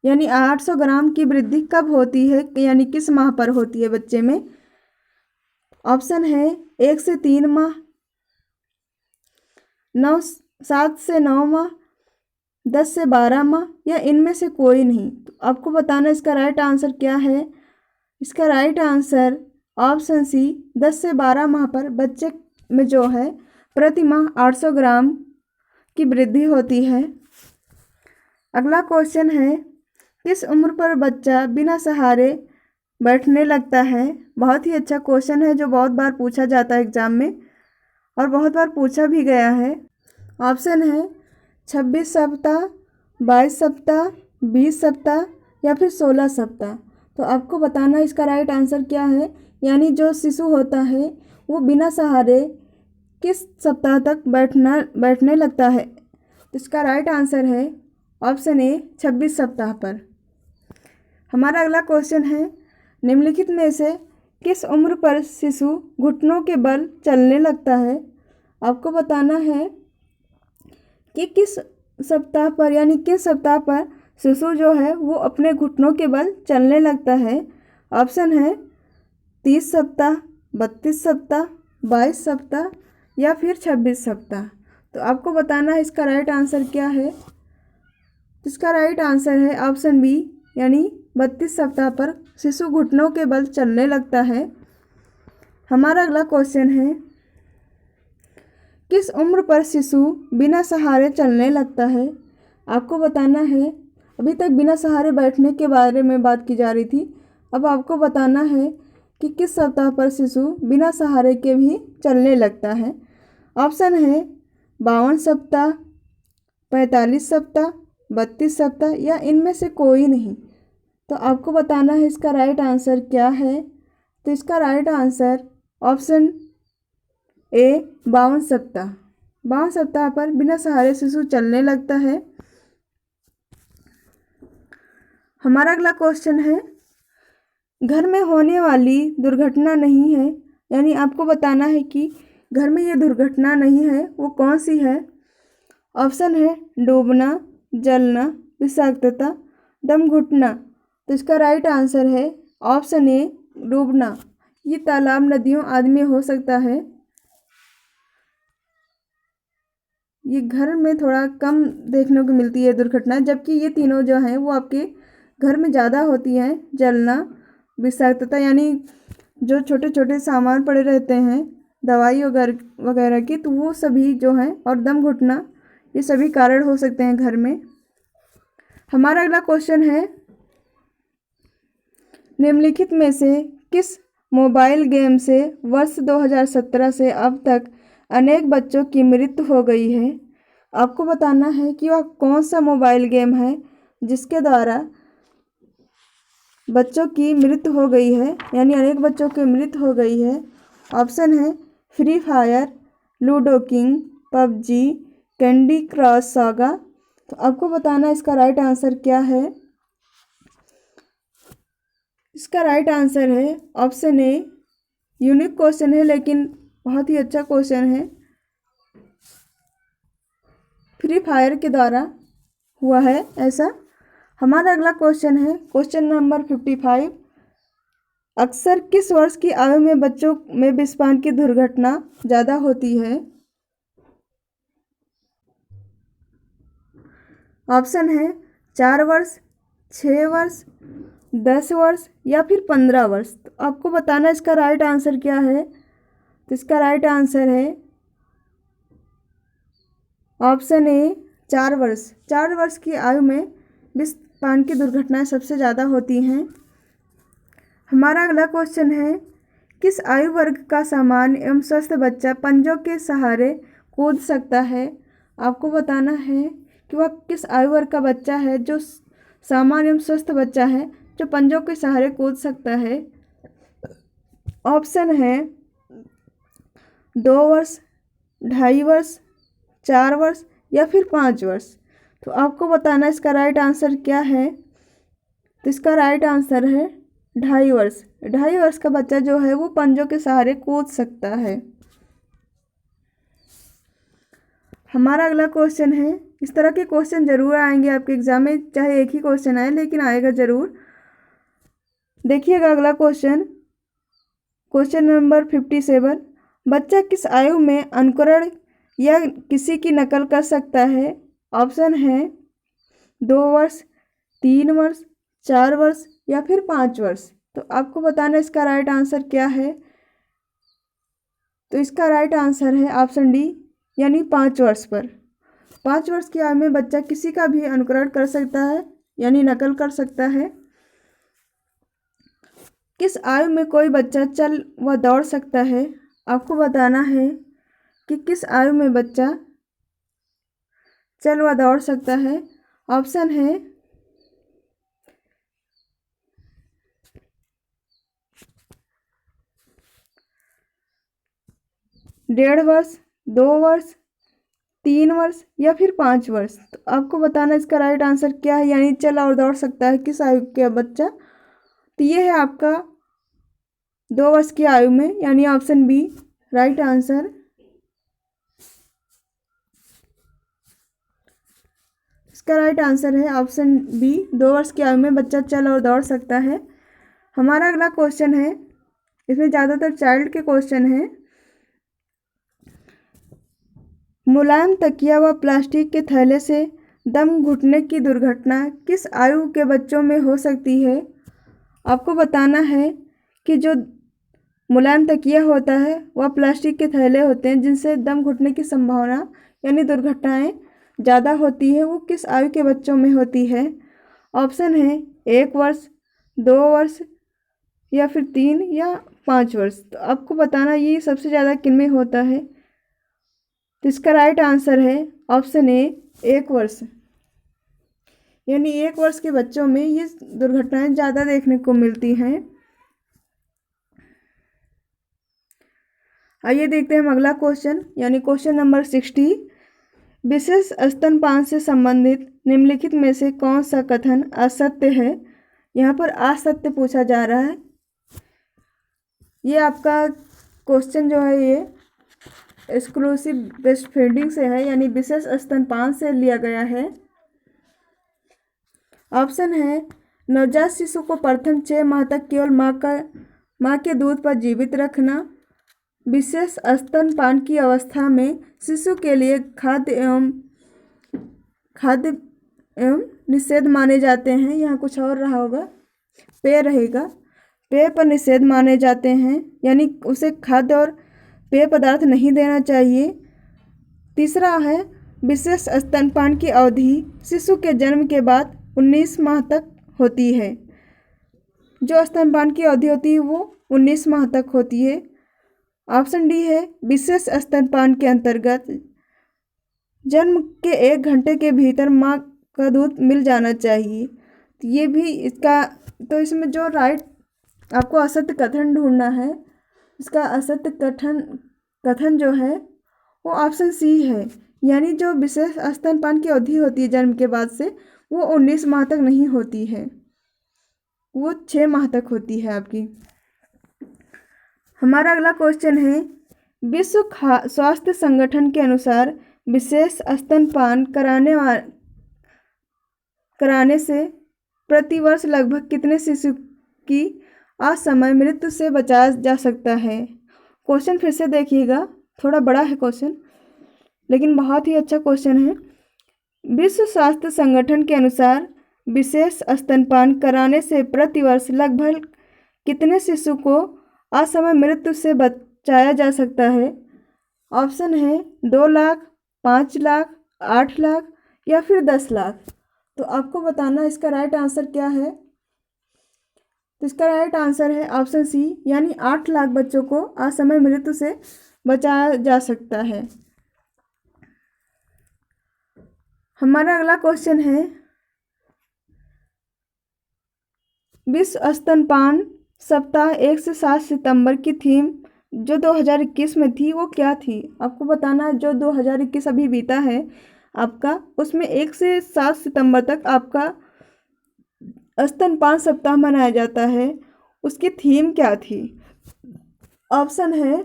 A: यानी 800 ग्राम की वृद्धि कब होती है, यानी किस माह पर होती है बच्चे में। ऑप्शन है 1 से 3 माह, 7 से 9 माह, 10 से 12 माह या इनमें से कोई नहीं। तो आपको बताना इसका राइट आंसर क्या है। इसका राइट आंसर ऑप्शन सी 10 से 12 माह पर बच्चे में जो है प्रति माह 800 ग्राम की वृद्धि होती है। अगला क्वेश्चन है, किस उम्र पर बच्चा बिना सहारे बैठने लगता है? बहुत ही अच्छा क्वेश्चन है जो बहुत बार पूछा जाता है एग्जाम में और बहुत बार पूछा भी गया है। ऑप्शन है 26 सप्ताह, 22 सप्ताह, 20 सप्ताह या फिर 16 सप्ताह। तो आपको बताना इसका राइट आंसर क्या है, यानी जो शिशु होता है वो बिना सहारे किस सप्ताह तक बैठने लगता है। तो इसका राइट आंसर है ऑप्शन ए 26 सप्ताह पर। हमारा अगला क्वेश्चन है, निम्नलिखित में से किस उम्र पर शिशु घुटनों के बल चलने लगता है? आपको बताना है कि किस सप्ताह पर, यानी किस सप्ताह पर शिशु जो है वो अपने घुटनों के बल चलने लगता है। ऑप्शन है 30 सप्ताह, 32 सप्ताह, 22 सप्ताह या फिर 26 सप्ताह। तो आपको बताना है इसका राइट आंसर क्या है। इसका राइट आंसर है ऑप्शन बी, यानी 32 सप्ताह पर शिशु घुटनों के बल चलने लगता है। हमारा अगला क्वेश्चन है, किस उम्र पर शिशु बिना सहारे चलने लगता है? आपको बताना है, अभी तक बिना सहारे बैठने के बारे में बात की जा रही थी, अब आपको बताना है कि किस सप्ताह पर शिशु बिना सहारे के भी चलने लगता है। ऑप्शन है 52 सप्ताह, 45 सप्ताह, 32 सप्ताह या इनमें से कोई नहीं। तो आपको बताना है इसका राइट आंसर क्या है। तो इसका राइट आंसर ऑप्शन ए 52 सप्ताह। 52 सप्ताह पर बिना सहारे शिशु चलने लगता है। हमारा अगला क्वेश्चन है, घर में होने वाली दुर्घटना नहीं है, यानी आपको बताना है कि घर में ये दुर्घटना नहीं है, वो कौन सी है। ऑप्शन है डूबना, जलना, विषाक्तता, दम घुटना। तो इसका राइट आंसर है ऑप्शन ए डूबना। ये तालाब, नदियों आदि में हो सकता है। ये घर में थोड़ा कम देखने को मिलती है दुर्घटना, जबकि ये तीनों जो हैं वो आपके घर में ज़्यादा होती हैं। जलना, विषाक्तता यानी जो छोटे छोटे सामान पड़े रहते हैं दवाई वगैरह की, तो वो सभी जो हैं, और दम घुटना, ये सभी कारण हो सकते हैं घर में। हमारा अगला क्वेश्चन है, निम्नलिखित में से किस मोबाइल गेम से वर्ष 2017 से अब तक अनेक बच्चों की मृत्यु हो गई है? आपको बताना है कि वह कौन सा मोबाइल गेम है जिसके द्वारा बच्चों की मृत्यु हो गई है, यानी अनेक बच्चों की मृत्यु हो गई है। ऑप्शन है free fire, ludo king, PUBG, candy crush saga. तो आपको बताना है इसका राइट आंसर क्या है। इसका राइट आंसर है ऑप्शन ए। यूनिक क्वेश्चन है लेकिन बहुत ही अच्छा क्वेश्चन है। फ्री फायर के द्वारा हुआ है ऐसा। हमारा अगला क्वेश्चन है क्वेश्चन नंबर 55। अक्सर किस वर्ष की आयु में बच्चों में विषपान की दुर्घटना ज़्यादा होती है? ऑप्शन है 4 वर्ष, 6 वर्ष, 10 वर्ष या फिर 15 वर्ष। तो आपको बताना इसका राइट आंसर क्या है। तो इसका राइट आंसर है ऑप्शन ए 4 वर्ष। 4 वर्ष की आयु में विषपान की दुर्घटनाएं सबसे ज़्यादा होती हैं। हमारा अगला क्वेश्चन है, किस आयु वर्ग का सामान्य एवं स्वस्थ बच्चा पंजों के सहारे कूद सकता है? आपको बताना है कि वह किस आयु वर्ग का बच्चा है जो सामान्य एवं स्वस्थ बच्चा है जो पंजों के सहारे कूद सकता है। ऑप्शन है 2 वर्ष, 2.5 वर्ष, 4 वर्ष या फिर 5 वर्ष। तो आपको बताना इसका राइट आंसर क्या है। तो इसका राइट आंसर है 2.5 वर्ष। 2.5 वर्ष का बच्चा जो है वो पंजों के सहारे कूद सकता है। हमारा अगला क्वेश्चन है, इस तरह के क्वेश्चन जरूर आएंगे आपके एग्जाम में, चाहे एक ही क्वेश्चन आए लेकिन आएगा जरूर। देखिएगा अगला क्वेश्चन, क्वेश्चन नंबर 57। बच्चा किस आयु में अनुकरण या किसी की नकल कर सकता है? ऑप्शन है 2 वर्ष, 3 वर्ष, 4 वर्ष या फिर 5 वर्ष। तो आपको बताना इसका राइट आंसर क्या है। तो इसका राइट आंसर है ऑप्शन डी, यानी 5 वर्ष पर। 5 वर्ष की आयु में बच्चा किसी का भी अनुकरण कर सकता है यानी नकल कर सकता है। किस आयु में कोई बच्चा चल व दौड़ सकता है? आपको बताना है कि किस आयु में बच्चा चल व दौड़ सकता है। ऑप्शन है 1.5 वर्ष, 2 वर्ष, 3 वर्ष या फिर 5 वर्ष। तो आपको बताना इसका राइट आंसर क्या है, यानी चल और दौड़ सकता है किस आयु का बच्चा। तो ये है आपका 2 वर्ष की आयु में, यानी ऑप्शन बी राइट आंसर। इसका राइट आंसर है ऑप्शन बी, 2 वर्ष की आयु में बच्चा चल और दौड़ सकता है। हमारा अगला क्वेश्चन है, इसमें ज़्यादातर चाइल्ड के क्वेश्चन है। मुलायम तकिया व प्लास्टिक के थैले से दम घुटने की दुर्घटना किस आयु के बच्चों में हो सकती है? आपको बताना है कि जो मुलायम तकिया होता है वह प्लास्टिक के थैले होते हैं जिनसे दम घुटने की संभावना यानी दुर्घटनाएं ज़्यादा होती है, वो किस आयु के बच्चों में होती है? ऑप्शन है 1 वर्ष, 2 वर्ष या फिर 3 या 5 वर्ष। तो आपको बताना ये सबसे ज़्यादा किन में होता है। तो इसका राइट आंसर है ऑप्शन ए 1 वर्ष, यानी 1 वर्ष के बच्चों में ये दुर्घटनाएं ज़्यादा देखने को मिलती हैं। आइए देखते हैं हम अगला क्वेश्चन, यानी क्वेश्चन नंबर 60। विशेष स्तनपान से संबंधित निम्नलिखित में से कौन सा कथन असत्य है? यहाँ पर असत्य पूछा जा रहा है। ये आपका क्वेश्चन जो है ये एक्सक्लूसिव ब्रेस्ट फीडिंग से है, यानी विशेष स्तनपान से लिया गया है। ऑप्शन है नवजात शिशु को प्रथम 6 माह तक केवल माँ के दूध पर जीवित रखना, विशेष स्तनपान की अवस्था में शिशु के लिए खाद्य एवं निषेध माने जाते हैं। यहाँ कुछ और रहा होगा, पेय रहेगा, पेय पर निषेध माने जाते हैं, यानी उसे खाद्य और पेय पदार्थ नहीं देना चाहिए। तीसरा है विशेष स्तनपान की अवधि शिशु के जन्म के बाद 19 माह तक होती है। जो स्तनपान की अवधि होती है वो 19 माह तक होती है। ऑप्शन डी है विशेष स्तनपान के अंतर्गत जन्म के 1 घंटे के भीतर माँ का दूध मिल जाना चाहिए। ये भी इसका, तो इसमें जो राइट आपको असत्य कथन ढूंढना है, इसका असत्य कथन जो है वो ऑप्शन सी है, यानी जो विशेष स्तनपान की अवधि होती है जन्म के बाद से वो 19 माह तक नहीं होती है, वो 6 माह तक होती है आपकी। हमारा अगला क्वेश्चन है, विश्व स्वास्थ्य संगठन के अनुसार विशेष स्तनपान कराने से प्रतिवर्ष लगभग कितने शिशु की असमय मृत्यु से बचाया जा सकता है? क्वेश्चन फिर से देखिएगा, थोड़ा बड़ा है क्वेश्चन लेकिन बहुत ही अच्छा क्वेश्चन है। विश्व स्वास्थ्य संगठन के अनुसार विशेष स्तनपान कराने से प्रतिवर्ष लगभग कितने शिशु को असमय मृत्यु से बचाया जा सकता है? ऑप्शन है 2 लाख, 5 लाख, 8 लाख या फिर 10 लाख। तो आपको बताना इसका राइट आंसर क्या है। तो इसका राइट आंसर है ऑप्शन सी, यानी 8 लाख बच्चों को असमय मृत्यु से बचाया जा सकता है। हमारा अगला क्वेश्चन है, विश्व स्तनपान सप्ताह 1 से 7 सितंबर की थीम जो 2021 में थी वो क्या थी? आपको बताना है। जो 2021 अभी बीता है आपका, उसमें 1 से 7 सितंबर तक आपका स्तनपान सप्ताह मनाया जाता है, उसकी थीम क्या थी? ऑप्शन है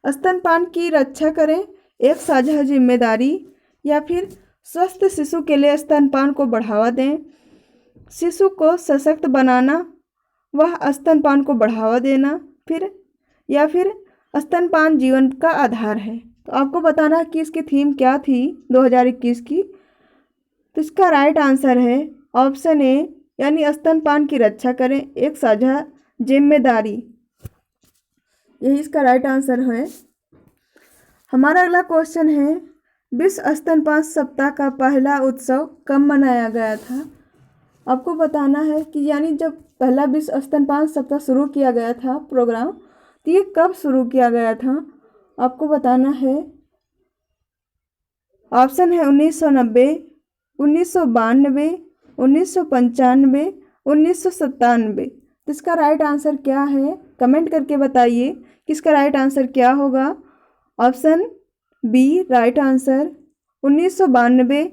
A: स्तनपान की रक्षा करें, एक साझा जिम्मेदारी, या फिर स्वस्थ शिशु के लिए स्तनपान को बढ़ावा दें, शिशु को सशक्त बनाना, वह स्तनपान को बढ़ावा देना, या फिर स्तनपान जीवन का आधार है। तो आपको बताना है कि इसकी थीम क्या थी 2021 की। तो इसका राइट आंसर है ऑप्शन ए, यानी स्तनपान की रक्षा करें, एक साझा जिम्मेदारी, यही इसका राइट आंसर है। हमारा अगला क्वेश्चन है, विश्व स्तनपान सप्ताह का पहला उत्सव कब मनाया गया था। आपको बताना है कि यानी जब पहला विश्व स्तनपान सप्ताह शुरू किया गया था प्रोग्राम, तो ये कब शुरू किया गया था। आपको बताना है, ऑप्शन है 1990, 1992, 1995, 1997। तो इसका राइट आंसर क्या है, कमेंट करके बताइए कि इसका राइट आंसर क्या होगा। ऑप्शन बी राइट आंसर, 1992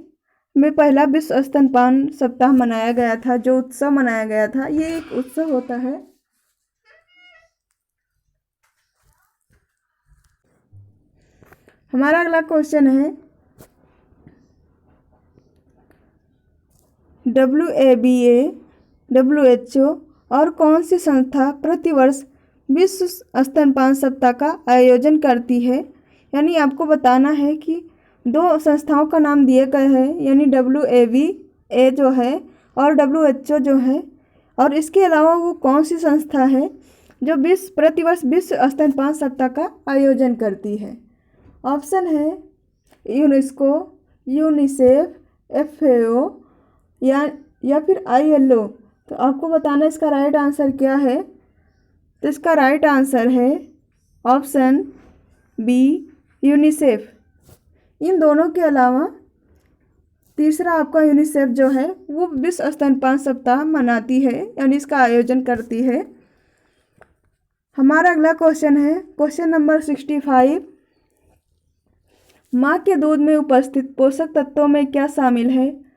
A: में पहला विश्व स्तनपान सप्ताह मनाया गया था। जो उत्सव मनाया गया था, ये एक उत्सव होता है। हमारा अगला क्वेश्चन है, WABA, WHO और कौन सी संस्था प्रतिवर्ष विश्व स्तनपान सप्ताह का आयोजन करती है। यानी आपको बताना है कि दो संस्थाओं का नाम दिए गए हैं, यानी WABA जो है और WHO जो है, और इसके अलावा वो कौन सी संस्था है जो प्रतिवर्ष विश्व स्तनपान सप्ताह का आयोजन करती है। ऑप्शन है यूनेस्को, यूनिसेफ, FAO या फिर ILO। तो आपको बताना इसका राइट आंसर क्या है। तो इसका राइट आंसर है ऑप्शन बी यूनिसेफ। इन दोनों के अलावा तीसरा आपका यूनिसेफ जो है वो विश्व स्तनपान सप्ताह मनाती है, यानी इसका आयोजन करती है। हमारा अगला क्वेश्चन है, क्वेश्चन नंबर 65। माँ के दूध में उपस्थित पोषक तत्वों में क्या शामिल है।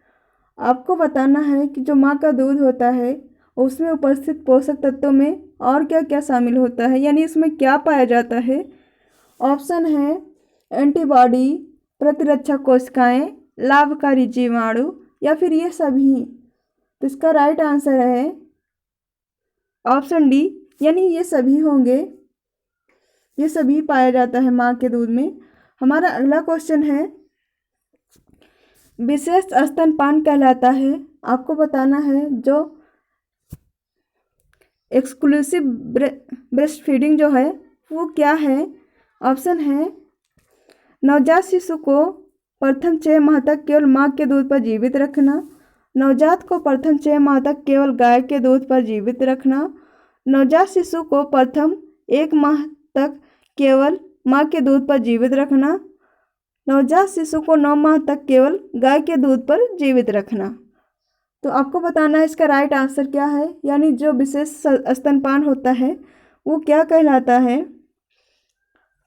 A: आपको बताना है कि जो माँ का दूध होता है उसमें उपस्थित पोषक तत्वों में और क्या क्या शामिल होता है, यानी इसमें क्या पाया जाता है। ऑप्शन है एंटीबॉडी, प्रतिरक्षा कोशिकाएं, लाभकारी जीवाणु या फिर ये सभी। तो इसका राइट आंसर है ऑप्शन डी, यानी ये सभी होंगे, ये सभी पाया जाता है माँ के दूध में। हमारा अगला क्वेश्चन है, विशेष स्तनपान कहलाता है। आपको बताना है जो एक्सक्लूसिव ब्रेस्ट फीडिंग जो है वो क्या है। ऑप्शन है नवजात शिशु को प्रथम 6 माह तक केवल माँ के दूध पर जीवित रखना, नवजात को प्रथम 6 माह तक केवल गाय के दूध पर जीवित रखना, नवजात शिशु को प्रथम 1 माह तक केवल माँ के दूध पर जीवित रखना, नवजात शिशु को 9 माह तक केवल गाय के दूध पर जीवित रखना। तो आपको बताना है इसका राइट आंसर क्या है, यानी जो विशेष स्तनपान होता है वो क्या कहलाता है।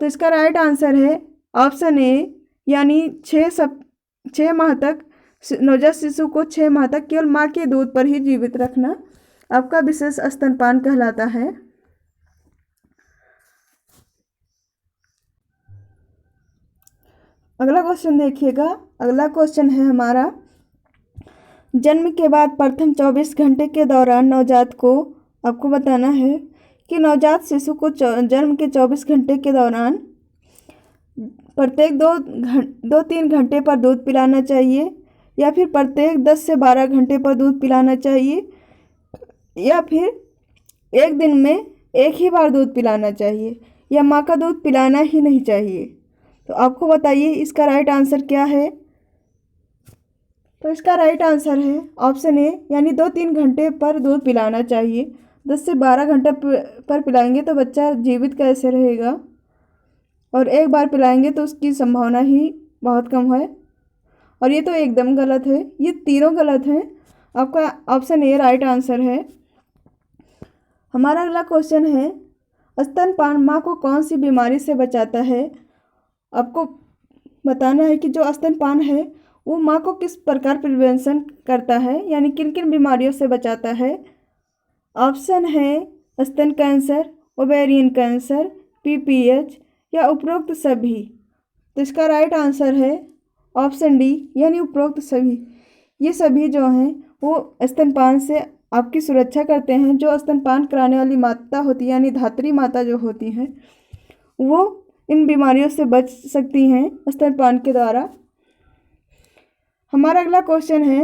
A: तो इसका राइट आंसर है ऑप्शन ए, यानी 6 माह तक नवजात शिशु को 6 माह तक केवल माँ के दूध पर ही जीवित रखना आपका विशेष स्तनपान कहलाता है। अगला क्वेश्चन देखिएगा। अगला क्वेश्चन है हमारा, जन्म के बाद प्रथम 24 घंटे के दौरान नवजात को, आपको बताना है कि नवजात शिशु को जन्म के 24 घंटे के दौरान प्रत्येक 2-3 घंटे पर दूध पिलाना चाहिए, या फिर प्रत्येक 10 से 12 घंटे पर दूध पिलाना चाहिए, या फिर एक दिन में एक ही बार दूध पिलाना चाहिए, या माँ का दूध पिलाना ही नहीं चाहिए। तो आपको बताइए इसका राइट आंसर क्या है। तो इसका राइट आंसर है ऑप्शन ए, यानी 2-3 घंटे पर दूध पिलाना चाहिए। 10 से 12 घंटे पर पिलाएंगे तो बच्चा जीवित कैसे रहेगा, और एक बार पिलाएंगे तो उसकी संभावना ही बहुत कम है। और ये तो एकदम गलत है, ये तीनों गलत हैं। आपका ऑप्शन ए राइट आंसर है। हमारा अगला क्वेश्चन है, स्तनपान माँ को कौन सी बीमारी से बचाता है। आपको बताना है कि जो स्तनपान है वो माँ को किस प्रकार प्रिवेंशन करता है, यानी किन किन बीमारियों से बचाता है। ऑप्शन है स्तन कैंसर, ओवेरियन कैंसर, PPH या उपरोक्त सभी। तो इसका राइट आंसर है ऑप्शन डी, यानी उपरोक्त सभी। ये सभी जो हैं वो स्तनपान से आपकी सुरक्षा करते हैं। जो स्तनपान कराने वाली माता होती है, यानी धात्री माता जो होती हैं, वो इन बीमारियों से बच सकती हैं स्तनपान के द्वारा। हमारा अगला क्वेश्चन है,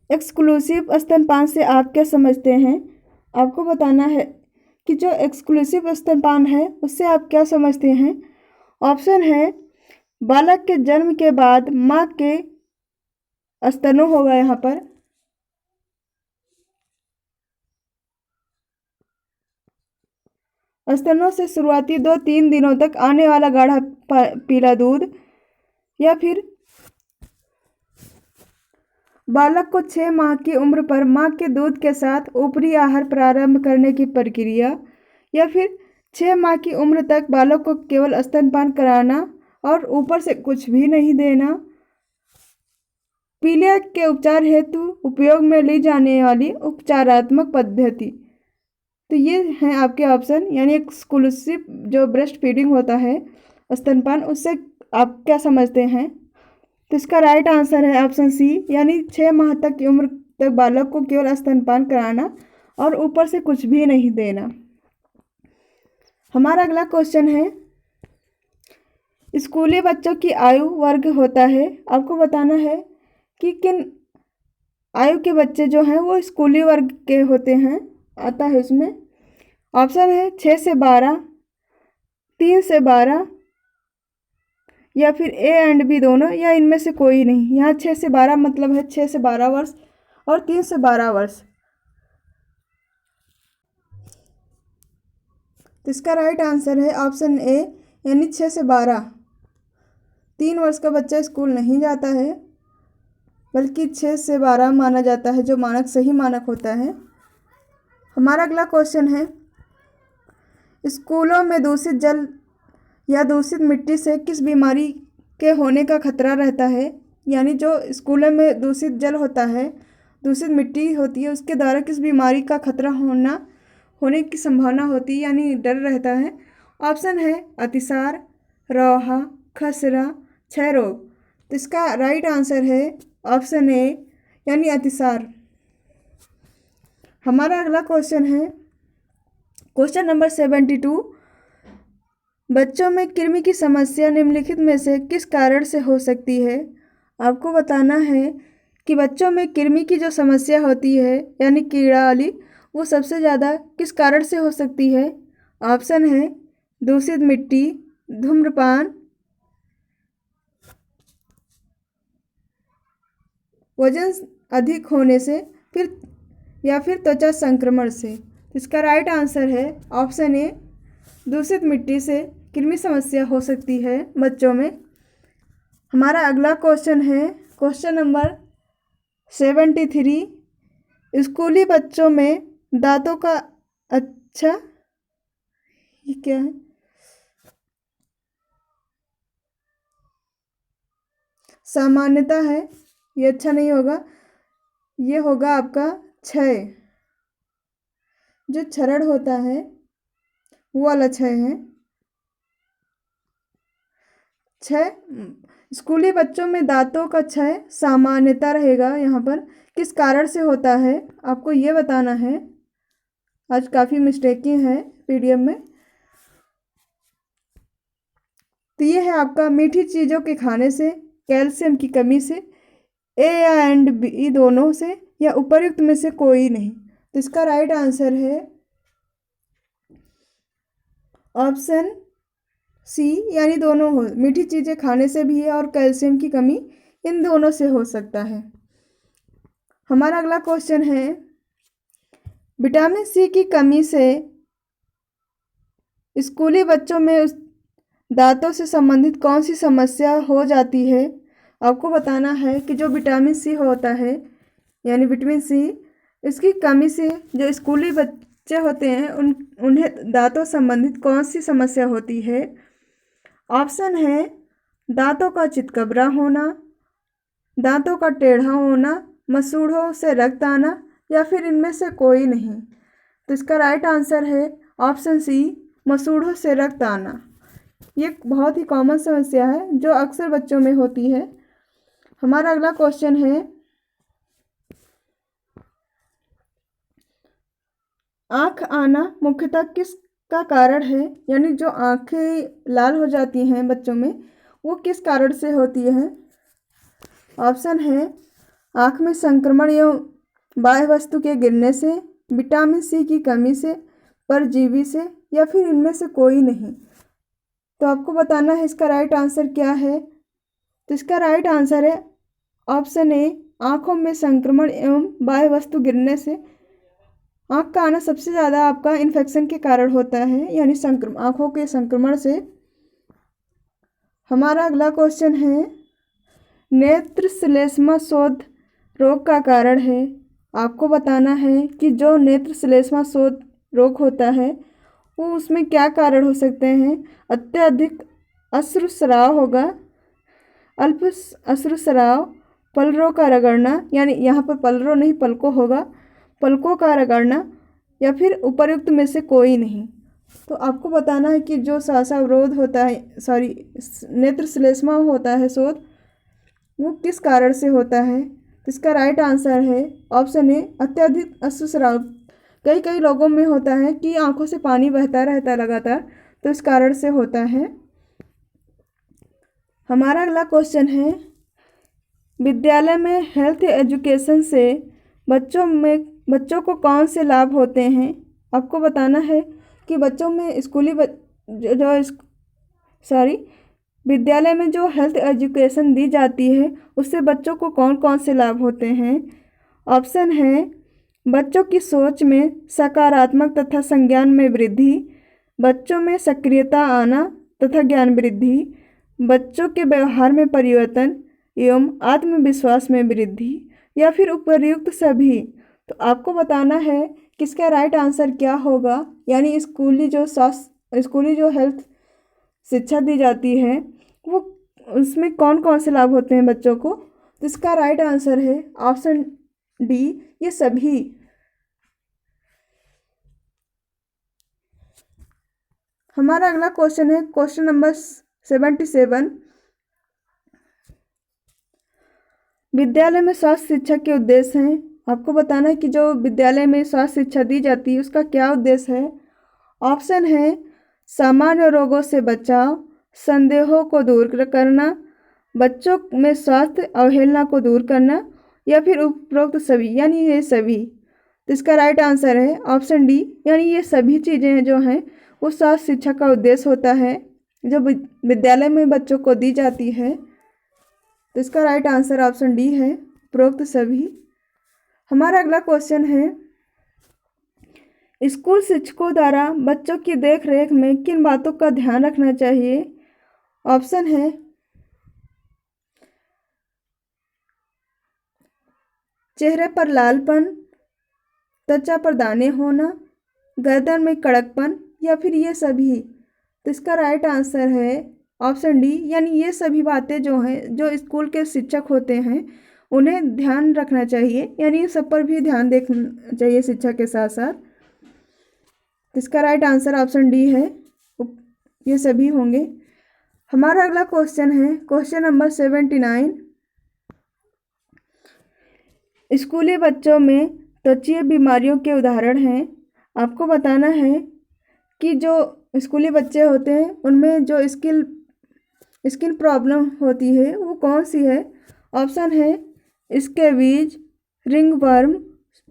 A: एक्सक्लूसिव स्तनपान से आप क्या समझते हैं। आपको बताना है कि जो एक्सक्लूसिव स्तनपान है उससे आप क्या समझते हैं। ऑप्शन है बालक के जन्म के बाद माँ के स्तनों होगा यहाँ पर। स्तनों से शुरुआती 2-3 दिनों तक आने वाला गाढ़ा पीला दूध, या फिर बालक को 6 माह की उम्र पर माँ के दूध के साथ ऊपरी आहार प्रारंभ करने की प्रक्रिया, या फिर 6 माह की उम्र तक बालक को केवल स्तनपान कराना और ऊपर से कुछ भी नहीं देना। पीलिया के उपचार हेतु उपयोग में ली जाने वाली उपचारात्मक पद्धति। तो ये हैं आपके ऑप्शन, यानी एक्सक्लूसिव जो ब्रेस्ट फीडिंग होता है स्तनपान, उससे आप क्या समझते हैं। तो इसका राइट आंसर है ऑप्शन सी, यानी 6 माह तक की उम्र तक बालक को केवल स्तनपान कराना और ऊपर से कुछ भी नहीं देना। हमारा अगला क्वेश्चन है, स्कूली बच्चों की आयु वर्ग होता है। आपको बताना है कि किन आयु के बच्चे जो हैं वो स्कूली वर्ग के होते हैं, आता है उसमें। ऑप्शन है 6 से 12, 3 से 12, या फिर ए एंड बी दोनों, या इनमें से कोई नहीं। यहाँ 6 से 12 मतलब है 6 से 12 वर्ष और 3 से 12 वर्ष। तो इसका राइट आंसर है ऑप्शन ए, यानी 6 से 12। 3 वर्ष का बच्चा स्कूल नहीं जाता है, बल्कि 6 से 12 माना जाता है, जो मानक सही मानक होता है। हमारा अगला क्वेश्चन है, स्कूलों में दूषित जल या दूषित मिट्टी से किस बीमारी के होने का खतरा रहता है। यानी जो स्कूलों में दूषित जल होता है, दूषित मिट्टी होती है, उसके द्वारा किस बीमारी का खतरा होने की संभावना होती है, यानी डर रहता है। ऑप्शन है अतिसार, रोहा, खसरा, क्षय रोग। तो इसका राइट आंसर है ऑप्शन ए, यानी अतिसार। हमारा अगला क्वेश्चन है क्वेश्चन नंबर 72, बच्चों में कृमि की समस्या निम्नलिखित में से किस कारण से हो सकती है। आपको बताना है कि बच्चों में कृमि की जो समस्या होती है, यानी कीड़ा वाली, वो सबसे ज़्यादा किस कारण से हो सकती है। ऑप्शन है दूषित मिट्टी, धूम्रपान, वजन अधिक होने से, या फिर त्वचा संक्रमण से। इसका राइट आंसर है ऑप्शन ए, दूषित मिट्टी से कृमि समस्या हो सकती है बच्चों में। हमारा अगला क्वेश्चन है क्वेश्चन नंबर 73, स्कूली बच्चों में दांतों का अच्छा, ये क्या है, सामान्यता है, ये अच्छा नहीं होगा, ये होगा आपका क्षय। जो क्षरण होता है वो वाला क्षय है। क्षय, स्कूली बच्चों में दांतों का क्षय सामान्यता रहेगा। यहाँ पर किस कारण से होता है आपको ये बताना है। आज काफ़ी मिस्टेकिंग है पीडीएफ में। तो ये है आपका मीठी चीज़ों के खाने से, कैल्शियम की कमी से, ए एंड बी दोनों से, या उपर्युक्त में से कोई नहीं। तो इसका राइट आंसर है ऑप्शन सी, यानी दोनों हो, मीठी चीज़ें खाने से भी है और कैल्शियम की कमी, इन दोनों से हो सकता है। हमारा अगला क्वेश्चन है, विटामिन सी की कमी से स्कूली बच्चों में दांतों से संबंधित कौन सी समस्या हो जाती है। आपको बताना है कि जो विटामिन सी होता है, यानी विटामिन सी, इसकी कमी से जो स्कूली बच्चे होते हैं उन्हें दांतों संबंधित कौन सी समस्या होती है। ऑप्शन है दांतों का चितकबरा होना, दांतों का टेढ़ा होना, मसूड़ों से रक्त आना, या फिर इनमें से कोई नहीं। तो इसका राइट आंसर है ऑप्शन सी, मसूड़ों से रक्त आना। ये बहुत ही कॉमन समस्या है जो अक्सर बच्चों में होती है। हमारा अगला क्वेश्चन है, आँख आना मुख्यतः किसका कारण है। यानी जो आँखें लाल हो जाती हैं बच्चों में, वो किस कारण से होती है। ऑप्शन है आँख में संक्रमण एवं बाह्य वस्तु के गिरने से, विटामिन सी की कमी से, परजीवी से या फिर इनमें से कोई नहीं। तो आपको बताना है इसका राइट आंसर क्या है। तो इसका राइट आंसर है ऑप्शन ए, आँखों में संक्रमण एवं बाह्य वस्तु गिरने से। आँख का आना सबसे ज़्यादा आपका इन्फेक्शन के कारण होता है, यानी आँखों के संक्रमण से। हमारा अगला क्वेश्चन है, नेत्र श्लेष्मा शोथ रोग का कारण है। आपको बताना है कि जो नेत्र श्लेष्मा शोथ रोग होता है वो उसमें क्या कारण हो सकते हैं। अत्यधिक अश्रुस्राव होगा, अल्प अश्रुस्राव, पलकों का रगड़ना, यानी यहाँ पर पलकों नहीं पलकों होगा, पलकों का रगड़ना, या फिर उपर्युक्त में से कोई नहीं। तो आपको बताना है कि जो श्वासावरोध होता है, नेत्र श्लेष्मा होता है शोथ, वो किस कारण से होता है। तो इसका राइट आंसर है ऑप्शन ए, अत्यधिक अश्रुस्राव। कई लोगों में होता है कि आंखों से पानी बहता रहता है लगातार, तो इस कारण से होता है। हमारा अगला क्वेश्चन है, विद्यालय में हेल्थ एजुकेशन से बच्चों को कौन से लाभ होते हैं। आपको बताना है कि बच्चों में विद्यालय में जो हेल्थ एजुकेशन दी जाती है उससे बच्चों को कौन कौन से लाभ होते हैं। ऑप्शन है, बच्चों की सोच में सकारात्मक तथा संज्ञान में वृद्धि, बच्चों में सक्रियता आना तथा ज्ञान वृद्धि, बच्चों के व्यवहार में परिवर्तन एवं आत्मविश्वास में वृद्धि, या फिर उपर्युक्त सभी। तो आपको बताना है कि इसका राइट आंसर क्या होगा, यानी स्कूली जो हेल्थ शिक्षा दी जाती है वो उसमें कौन कौन से लाभ होते हैं बच्चों को। तो इसका राइट आंसर है ऑप्शन डी, ये सभी। हमारा अगला क्वेश्चन है क्वेश्चन नंबर 77, विद्यालय में स्वास्थ्य शिक्षा के उद्देश्य हैं। आपको बताना है कि जो विद्यालय में स्वास्थ्य शिक्षा दी जाती है उसका क्या उद्देश्य है। ऑप्शन है, सामान्य रोगों से बचाव, संदेहों को दूर करना, बच्चों में स्वास्थ्य अवहेलना को दूर करना, या फिर उपरोक्त सभी, यानी ये सभी। तो इसका राइट आंसर है ऑप्शन डी, यानी ये सभी चीज़ें जो हैं वो स्वास्थ्य शिक्षा का उद्देश्य होता है जो विद्यालय में बच्चों को दी जाती है। तो इसका राइट आंसर ऑप्शन डी है, उपरोक्त सभी। हमारा अगला क्वेश्चन है, स्कूल शिक्षकों द्वारा बच्चों की देखरेख में किन बातों का ध्यान रखना चाहिए। ऑप्शन है, चेहरे पर लालपन, त्वचा पर दाने होना, गर्दन में कड़कपन, या फिर ये सभी। तो इसका राइट आंसर है ऑप्शन डी, यानी ये सभी बातें जो हैं जो स्कूल के शिक्षक होते हैं उन्हें ध्यान रखना चाहिए, यानी ये सब पर भी ध्यान देखना चाहिए शिक्षा के साथ साथ। तो इसका राइट आंसर ऑप्शन डी है, ये सभी होंगे। हमारा अगला क्वेश्चन है क्वेश्चन नंबर 79, स्कूली बच्चों में त्वचीय बीमारियों के उदाहरण हैं। आपको बताना है कि जो स्कूली बच्चे होते हैं उनमें जो स्किन प्रॉब्लम होती है वो कौन सी है। ऑप्शन है, स्कैबीज, रिंगवर्म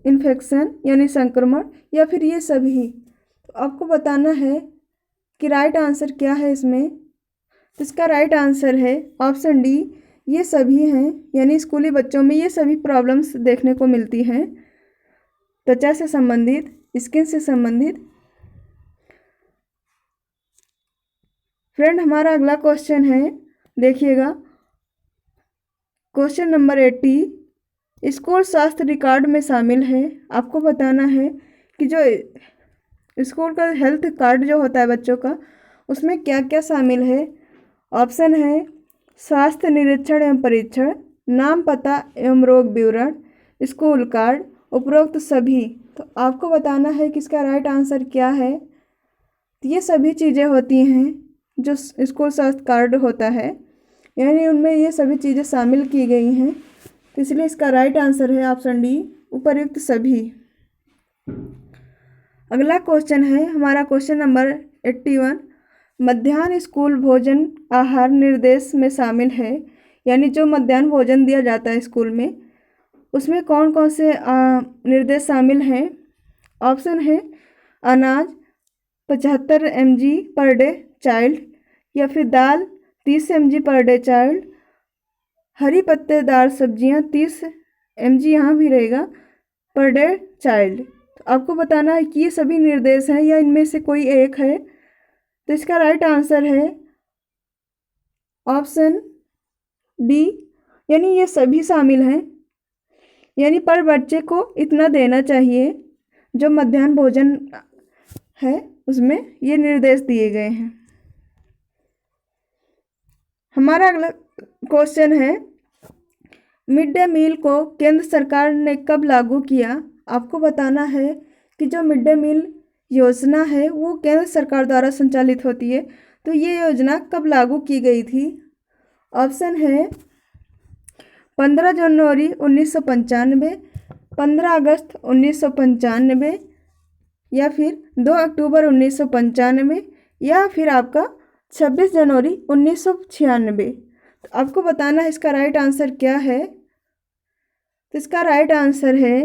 A: इन्फेक्शन यानी संक्रमण, या फिर ये सभी। तो आपको बताना है कि राइट आंसर क्या है इसमें। तो इसका राइट आंसर है ऑप्शन डी, ये सभी हैं, यानी स्कूली बच्चों में ये सभी प्रॉब्लम्स देखने को मिलती हैं, त्वचा से संबंधित, स्किन से संबंधित। फ्रेंड, हमारा अगला क्वेश्चन है, देखिएगा क्वेश्चन नंबर 80, स्कूल स्वास्थ्य रिकॉर्ड में शामिल है। आपको बताना है कि जो स्कूल का हेल्थ कार्ड जो होता है बच्चों का उसमें क्या क्या शामिल है। ऑप्शन है, स्वास्थ्य निरीक्षण एवं परीक्षण, नाम पता एवं रोग विवरण, स्कूल कार्ड, उपरोक्त सभी। तो आपको बताना है कि इसका राइट आंसर क्या है। तो ये सभी चीज़ें होती हैं जो स्कूल स्वास्थ्य कार्ड होता है, यानी उनमें ये सभी चीज़ें शामिल की गई हैं, तो इसलिए इसका राइट आंसर है ऑप्शन डी, उपर्युक्त सभी। अगला क्वेश्चन है हमारा क्वेश्चन नंबर 81, मध्याह्न स्कूल भोजन आहार निर्देश में शामिल है, यानी जो मध्याह्न भोजन दिया जाता है स्कूल में उसमें कौन कौन से निर्देश शामिल हैं। ऑप्शन है, अनाज, 75 mg पर डे चाइल्ड, या फिर दाल 30 mg पर डे चाइल्ड, हरी पत्तेदार सब्जियां 30 mg यहाँ भी रहेगा पर डे चाइल्ड। तो आपको बताना है कि ये सभी निर्देश हैं या इनमें से कोई एक है। तो इसका राइट आंसर है ऑप्शन डी, यानी ये सभी शामिल हैं। यानी पर बच्चे को इतना देना चाहिए, जो मध्याह्न भोजन है उसमें ये निर्देश दिए गए हैं। हमारा अगला क्वेश्चन है, मिड डे मील को केंद्र सरकार ने कब लागू किया। आपको बताना है कि जो मिड डे मील योजना है वो केंद्र सरकार द्वारा संचालित होती है, तो ये योजना कब लागू की गई थी। ऑप्शन है 15 जनवरी 1995, 15 अगस्त 1995, या फिर 2 अक्टूबर 1995, या फिर आपका 26 जनवरी 1996। तो आपको बताना है इसका राइट आंसर क्या है। तो इसका राइट आंसर है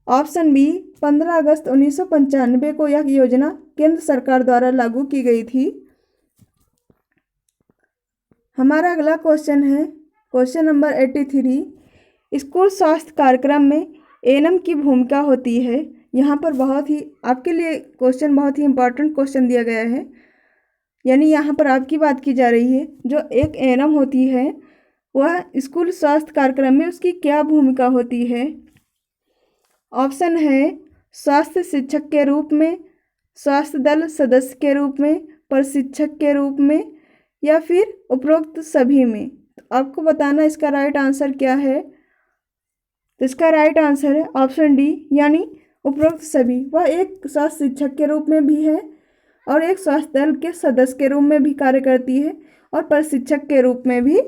A: ऑप्शन बी, 15 अगस्त 1995 को यह योजना केंद्र सरकार द्वारा लागू की गई थी। हमारा अगला क्वेश्चन है क्वेश्चन नंबर 83, स्कूल स्वास्थ्य कार्यक्रम में एएनएम की भूमिका होती है। यहाँ पर बहुत ही आपके लिए क्वेश्चन बहुत ही इम्पोर्टेंट क्वेश्चन दिया गया है, यानी यहाँ पर आपकी बात की जा रही है। जो एक एएनएम होती है वह स्कूल स्वास्थ्य कार्यक्रम में उसकी क्या भूमिका होती है। ऑप्शन है स्वास्थ्य शिक्षक के रूप में, स्वास्थ्य दल सदस्य के रूप में, प्रशिक्षक के रूप में, या फिर उपरोक्त सभी में। तो आपको बताना इसका राइट आंसर क्या है। तो इसका राइट आंसर है ऑप्शन डी, यानी उपरोक्त सभी। वह एक स्वास्थ्य शिक्षक के रूप में भी है और एक स्वास्थ्य दल के सदस्य के रूप में भी कार्य करती है और प्रशिक्षक के रूप में भी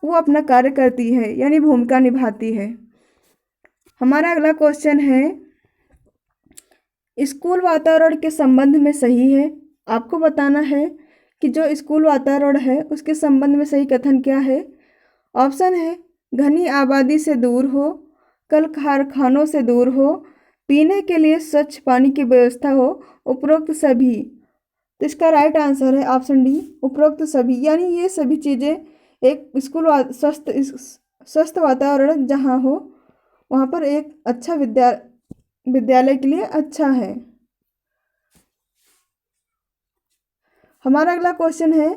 A: वो अपना कार्य करती है, यानी भूमिका निभाती है। हमारा अगला क्वेश्चन है, स्कूल वातावरण के संबंध में सही है। आपको बताना है कि जो स्कूल वातावरण है उसके संबंध में सही कथन क्या है। ऑप्शन है घनी आबादी से दूर हो, कल कारखानों से दूर हो, पीने के लिए स्वच्छ पानी की व्यवस्था हो, उपरोक्त सभी। तो इसका राइट आंसर है ऑप्शन डी, उपरोक्त सभी। यानी ये सभी चीज़ें एक स्कूल स्वस्थ वातावरण जहाँ हो वहाँ पर एक अच्छा विद्यालय के लिए अच्छा है। हमारा अगला क्वेश्चन है,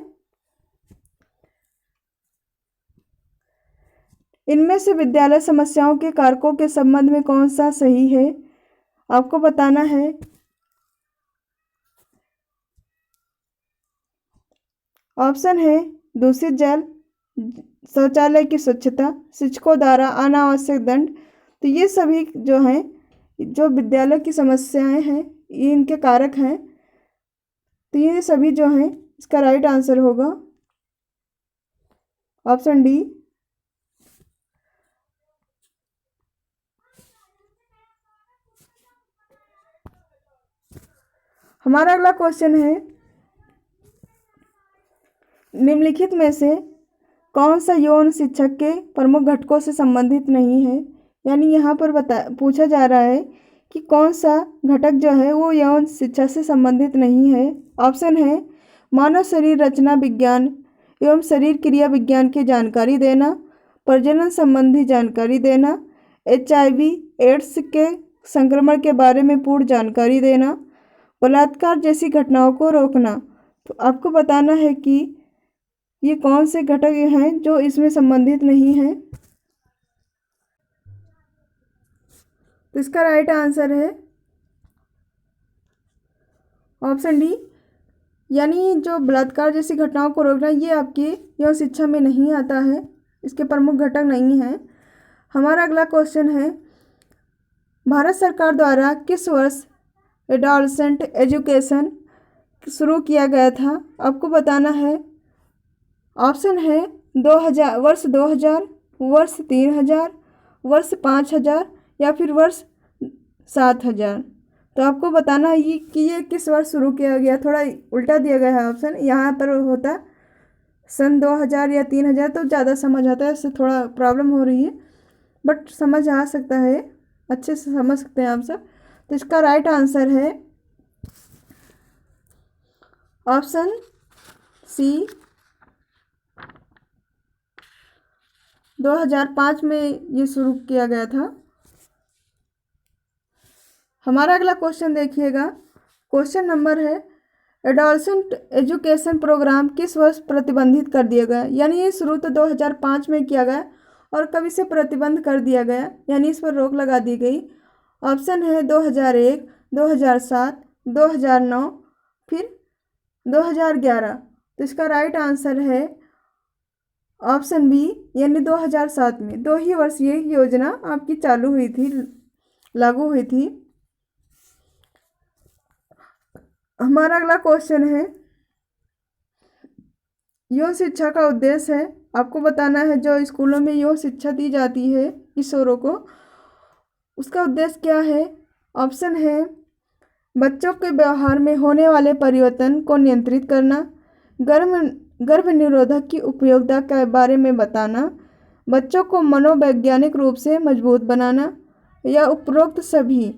A: इनमें से विद्यालय समस्याओं के कारकों के संबंध में कौन सा सही है। आपको बताना है ऑप्शन है दूषित जल, शौचालय की स्वच्छता, शिक्षकों द्वारा अनावश्यक दंड। तो ये सभी जो हैं, जो विद्यालय की समस्याएं हैं, ये इनके कारक हैं। तो ये सभी जो हैं इसका राइट आंसर होगा ऑप्शन डी। हमारा अगला क्वेश्चन है, निम्नलिखित में से कौन सा यौन शिक्षा के प्रमुख घटकों से संबंधित नहीं है। यानी यहाँ पर पूछा जा रहा है कि कौन सा घटक जो है वो यौन शिक्षा से संबंधित नहीं है। ऑप्शन है मानव शरीर रचना विज्ञान एवं शरीर क्रिया विज्ञान की जानकारी देना, प्रजनन संबंधी जानकारी देना, HIV एड्स के संक्रमण के बारे में पूर्ण जानकारी देना, बलात्कार जैसी घटनाओं को रोकना। तो आपको बताना है कि ये कौन से घटक हैं जो इसमें संबंधित नहीं हैं। तो इसका राइट आंसर है ऑप्शन डी, यानी जो बलात्कार जैसी घटनाओं को रोकना ये आपकी यौन शिक्षा में नहीं आता है, इसके प्रमुख घटक नहीं हैं। हमारा अगला क्वेश्चन है, भारत सरकार द्वारा किस वर्ष एडोलसेंट एजुकेशन शुरू किया गया था। आपको बताना है ऑप्शन है 2000, वर्ष 2000, वर्ष 3000, वर्ष 5000, या फिर वर्ष 7000। तो आपको बताना है कि ये किस वर्ष शुरू किया गया। थोड़ा उल्टा दिया गया है ऑप्शन, यहाँ पर होता सन 2000 या 3000 तो ज़्यादा समझ आता है, इससे थोड़ा प्रॉब्लम हो रही है, बट समझ आ सकता है, अच्छे से समझ सकते हैं आप सब। तो इसका राइट आंसर है ऑप्शन सी 2005 में ये शुरू किया गया था। हमारा अगला क्वेश्चन देखिएगा, क्वेश्चन नंबर है एडोलसेंट एजुकेशन प्रोग्राम किस वर्ष प्रतिबंधित कर दिया गया। यानी ये शुरू तो 2005 में किया गया और कब इसे प्रतिबंध कर दिया गया, यानी इस पर रोक लगा दी गई। ऑप्शन है 2001, 2007, 2009, फिर 2011। तो इसका राइट आंसर है ऑप्शन बी, यानी 2007 में। 2 ही वर्ष ये योजना आपकी चालू हुई थी, लागू हुई थी। हमारा अगला क्वेश्चन है, यौन शिक्षा का उद्देश्य है, आपको बताना है जो स्कूलों में यौन शिक्षा दी जाती है किशोरों को, उसका उद्देश्य क्या है। ऑप्शन है बच्चों के व्यवहार में होने वाले परिवर्तन को नियंत्रित करना, गर्भ निरोधक की उपयोगिता के बारे में बताना, बच्चों को मनोवैज्ञानिक रूप से मजबूत बनाना, या उपरोक्त सभी।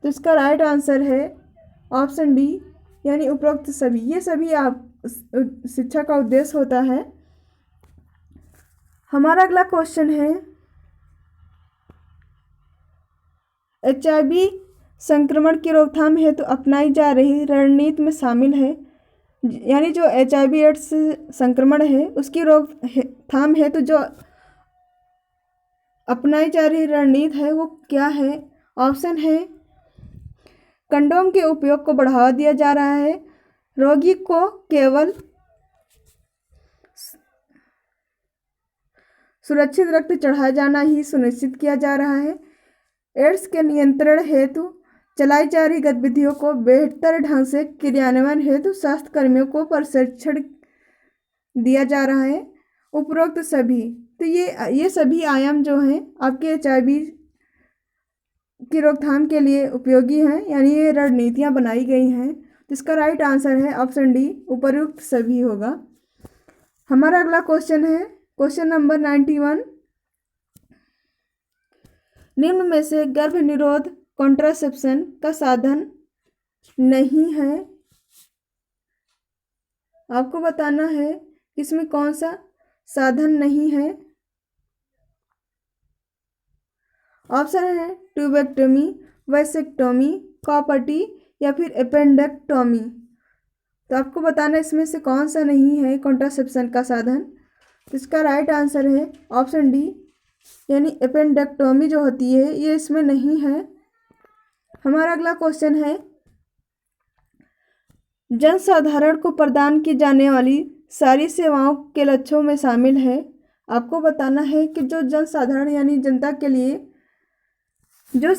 A: तो इसका राइट आंसर है ऑप्शन डी, यानी उपरोक्त सभी। ये सभी आप शिक्षा का उद्देश्य होता है। हमारा अगला क्वेश्चन है HIV संक्रमण की रोकथाम हेतु तो अपनाई जा रही रणनीति में शामिल है। यानी जो HIV एड्स संक्रमण है उसकी रोकथाम हेतु जो अपनाई जा रही रणनीति है वो क्या है। ऑप्शन है कंडोम के उपयोग को बढ़ावा दिया जा रहा है, रोगी को केवल सुरक्षित रक्त चढ़ाया जाना ही सुनिश्चित किया जा रहा है, एड्स के नियंत्रण हेतु चलाई जा रही गतिविधियों को बेहतर ढंग से क्रियान्वयन हेतु स्वास्थ्य कर्मियों को प्रशिक्षण दिया जा रहा है, उपरोक्त सभी। तो ये सभी आयाम जो हैं आपके HIV की रोकथाम के लिए उपयोगी हैं, यानी ये रणनीतियाँ बनाई गई हैं। तो इसका राइट आंसर है ऑप्शन डी, उपयुक्त सभी होगा। हमारा अगला क्वेश्चन है क्वेश्चन नंबर 91, निम्न में से गर्भ निरोध कॉन्ट्रासेप्शन का साधन नहीं है। आपको बताना है इसमें कौन सा साधन नहीं है। ऑप्शन है ट्यूबेक्टोमी, वैसेक्टोमी, कॉपर्टी, या फिर एपेंडेक्टोमी। तो आपको बताना इसमें से कौन सा नहीं है कॉन्ट्रासेप्शन का साधन। तो इसका राइट आंसर है ऑप्शन डी, यानी एपेंडेक्टोमी जो होती है ये इसमें नहीं है। हमारा अगला क्वेश्चन है जनसाधारण को प्रदान की जाने वाली सारी सेवाओं के लक्ष्यों में शामिल है। आपको बताना है कि जो जनसाधारण यानी जनता के लिए जो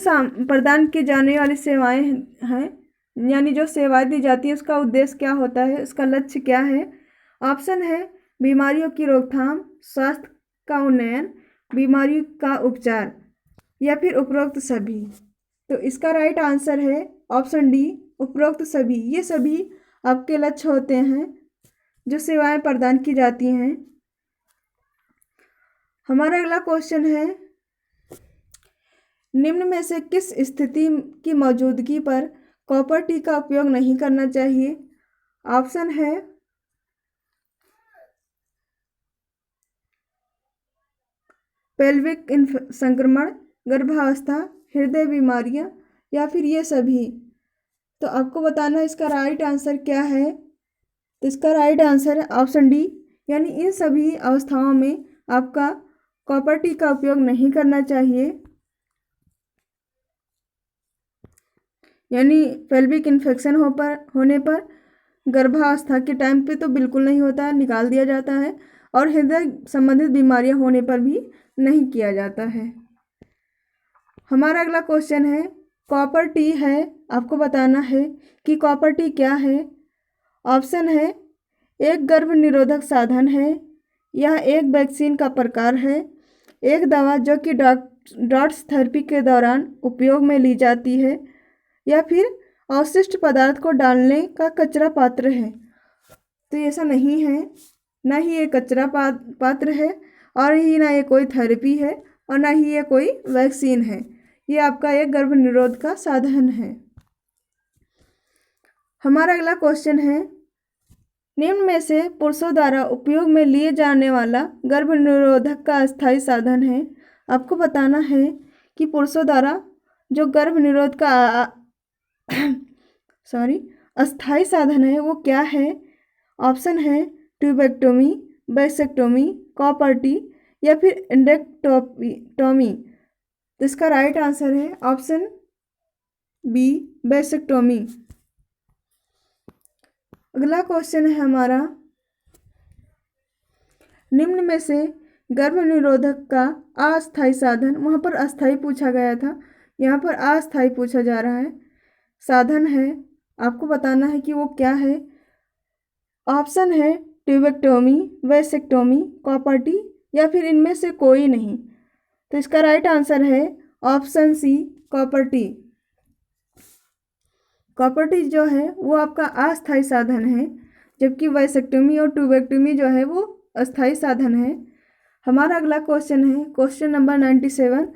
A: प्रदान की जाने वाली सेवाएं हैं, यानी जो सेवाएं दी जाती है उसका उद्देश्य क्या होता है, उसका लक्ष्य क्या है। ऑप्शन है बीमारियों की रोकथाम, स्वास्थ्य का उन्नयन, बीमारी का उपचार, या फिर उपरोक्त सभी। तो इसका राइट आंसर है ऑप्शन डी, उपरोक्त सभी। ये सभी आपके लक्ष्य होते हैं जो सेवाएं प्रदान की जाती हैं। हमारा अगला क्वेश्चन है निम्न में से किस स्थिति की मौजूदगी पर कॉपर टी का उपयोग नहीं करना चाहिए। ऑप्शन है पेल्विक संक्रमण, गर्भावस्था, हृदय बीमारियां, या फिर ये सभी। तो आपको बताना है इसका राइट आंसर क्या है। तो इसका राइट आंसर है ऑप्शन डी, यानी इन सभी अवस्थाओं में आपका कॉपर टी का उपयोग नहीं करना चाहिए। यानी पेल्विक इन्फेक्शन होने पर, गर्भावस्था के टाइम पे तो बिल्कुल नहीं होता है, निकाल दिया जाता है, और हृदय संबंधित बीमारियां होने पर भी नहीं किया जाता है। हमारा अगला क्वेश्चन है कॉपर टी है, आपको बताना है कि कॉपर टी क्या है। ऑप्शन है एक गर्भ निरोधक साधन है, यह एक वैक्सीन का प्रकार है, एक दवा जो कि डॉट्स थेरेपी के दौरान उपयोग में ली जाती है, या फिर अवशिष्ट पदार्थ को डालने का कचरा पात्र है। तो ऐसा नहीं है, ना ही ये कचरा पात्र है, और ही ना ये कोई थेरेपी है, और ना ही ये कोई वैक्सीन है। ये आपका एक गर्भ निरोध का साधन है। हमारा अगला क्वेश्चन है निम्न में से पुरुषों द्वारा उपयोग में लिए जाने वाला गर्भ निरोधक का अस्थायी साधन है। आपको बताना है कि पुरुषों द्वारा जो गर्भ निरोध का अस्थायी साधन है वो क्या है। ऑप्शन है ट्यूबेक्टोमी, वैसेक्टोमी, कॉपर्टी या फिर इंडेक्टोमी। तो इसका राइट आंसर है ऑप्शन बी, वैसेक्टोमी। अगला क्वेश्चन है हमारा, निम्न में से गर्भ निरोधक का अस्थायी साधन, वहाँ पर अस्थायी पूछा गया था, यहाँ पर अस्थायी पूछा जा रहा है, साधन है, आपको बताना है कि वो क्या है। ऑप्शन है ट्यूबेक्टोमी, वैसेक्टोमी, कॉपर्टी या फिर इनमें से कोई नहीं। तो इसका राइट आंसर है ऑप्शन सी, कॉपर्टी। कॉपर्टी जो है वो आपका अस्थायी साधन है, जबकि वैसेक्टोमी और ट्यूबेक्टोमी जो है वो अस्थायी साधन है। हमारा अगला क्वेश्चन है क्वेश्चन नंबर 97।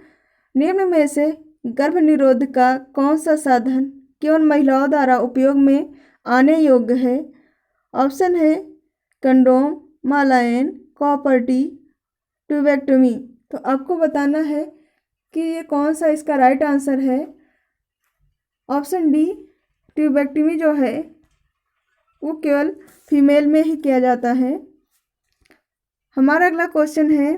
A: निम्न में से गर्भ निरोध का कौन सा साधन केवल महिलाओं द्वारा उपयोग में आने योग्य है। ऑप्शन है कंडोम, मालायन, कॉपर्टी, ट्यूबेक्टोमी। तो आपको बताना है कि ये कौन सा इसका राइट आंसर है। ऑप्शन डी, ट्यूबेक्टोमी जो है वो केवल फीमेल में ही किया जाता है। हमारा अगला क्वेश्चन है,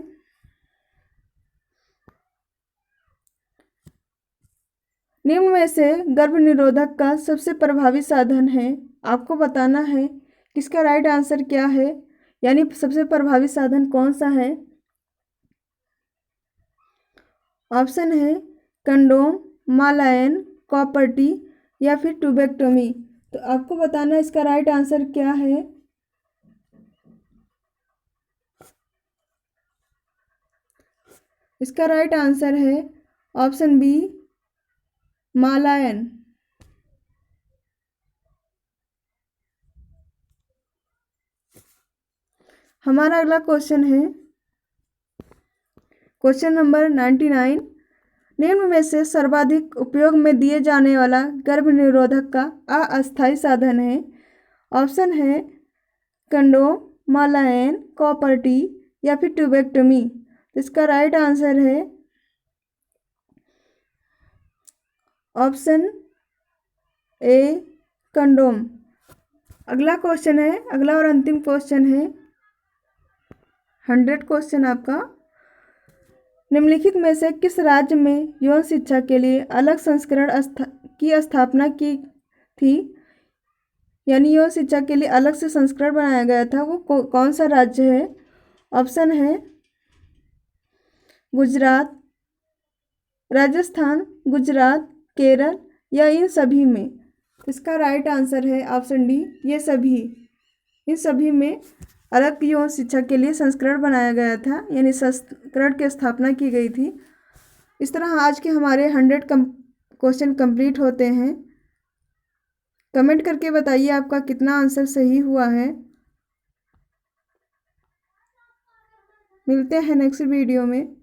A: निम्न में से गर्भ निरोधक का सबसे प्रभावी साधन है। आपको बताना है किसका राइट आंसर क्या है, यानी सबसे प्रभावी साधन कौन सा है। ऑप्शन है कंडोम, मालायन, कॉपर्टी या फिर ट्यूबेक्टोमी। तो आपको बताना है इसका राइट आंसर क्या है। इसका राइट आंसर है ऑप्शन बी, मालायन। हमारा अगला क्वेश्चन है क्वेश्चन नंबर 99। निम्न में से सर्वाधिक उपयोग में दिए जाने वाला गर्भ निरोधक का अस्थायी साधन है। ऑप्शन है कंडोम, मालायन, कॉपर्टी या फिर ट्यूबेक्टोमी। तो इसका राइट आंसर है ऑप्शन ए, कंडोम। अगला क्वेश्चन है, अगला और अंतिम क्वेश्चन है 100 क्वेश्चन आपका। निम्नलिखित में से किस राज्य में यौन शिक्षा के लिए अलग संस्करण की स्थापना की थी, यानी यौन शिक्षा के लिए अलग से संस्करण बनाया गया था, वो कौन सा राज्य है। ऑप्शन है गुजरात, राजस्थान, गुजरात, केरल या इन सभी में। इसका राइट आंसर है ऑप्शन डी, ये सभी। इन सभी में अलग यौन शिक्षा के लिए संस्करण बनाया गया था, यानी संस्करण की स्थापना की गई थी। इस तरह आज के हमारे 100 क्वेश्चन कंप्लीट होते हैं। कमेंट करके बताइए आपका कितना आंसर सही हुआ है। मिलते हैं नेक्स्ट वीडियो में।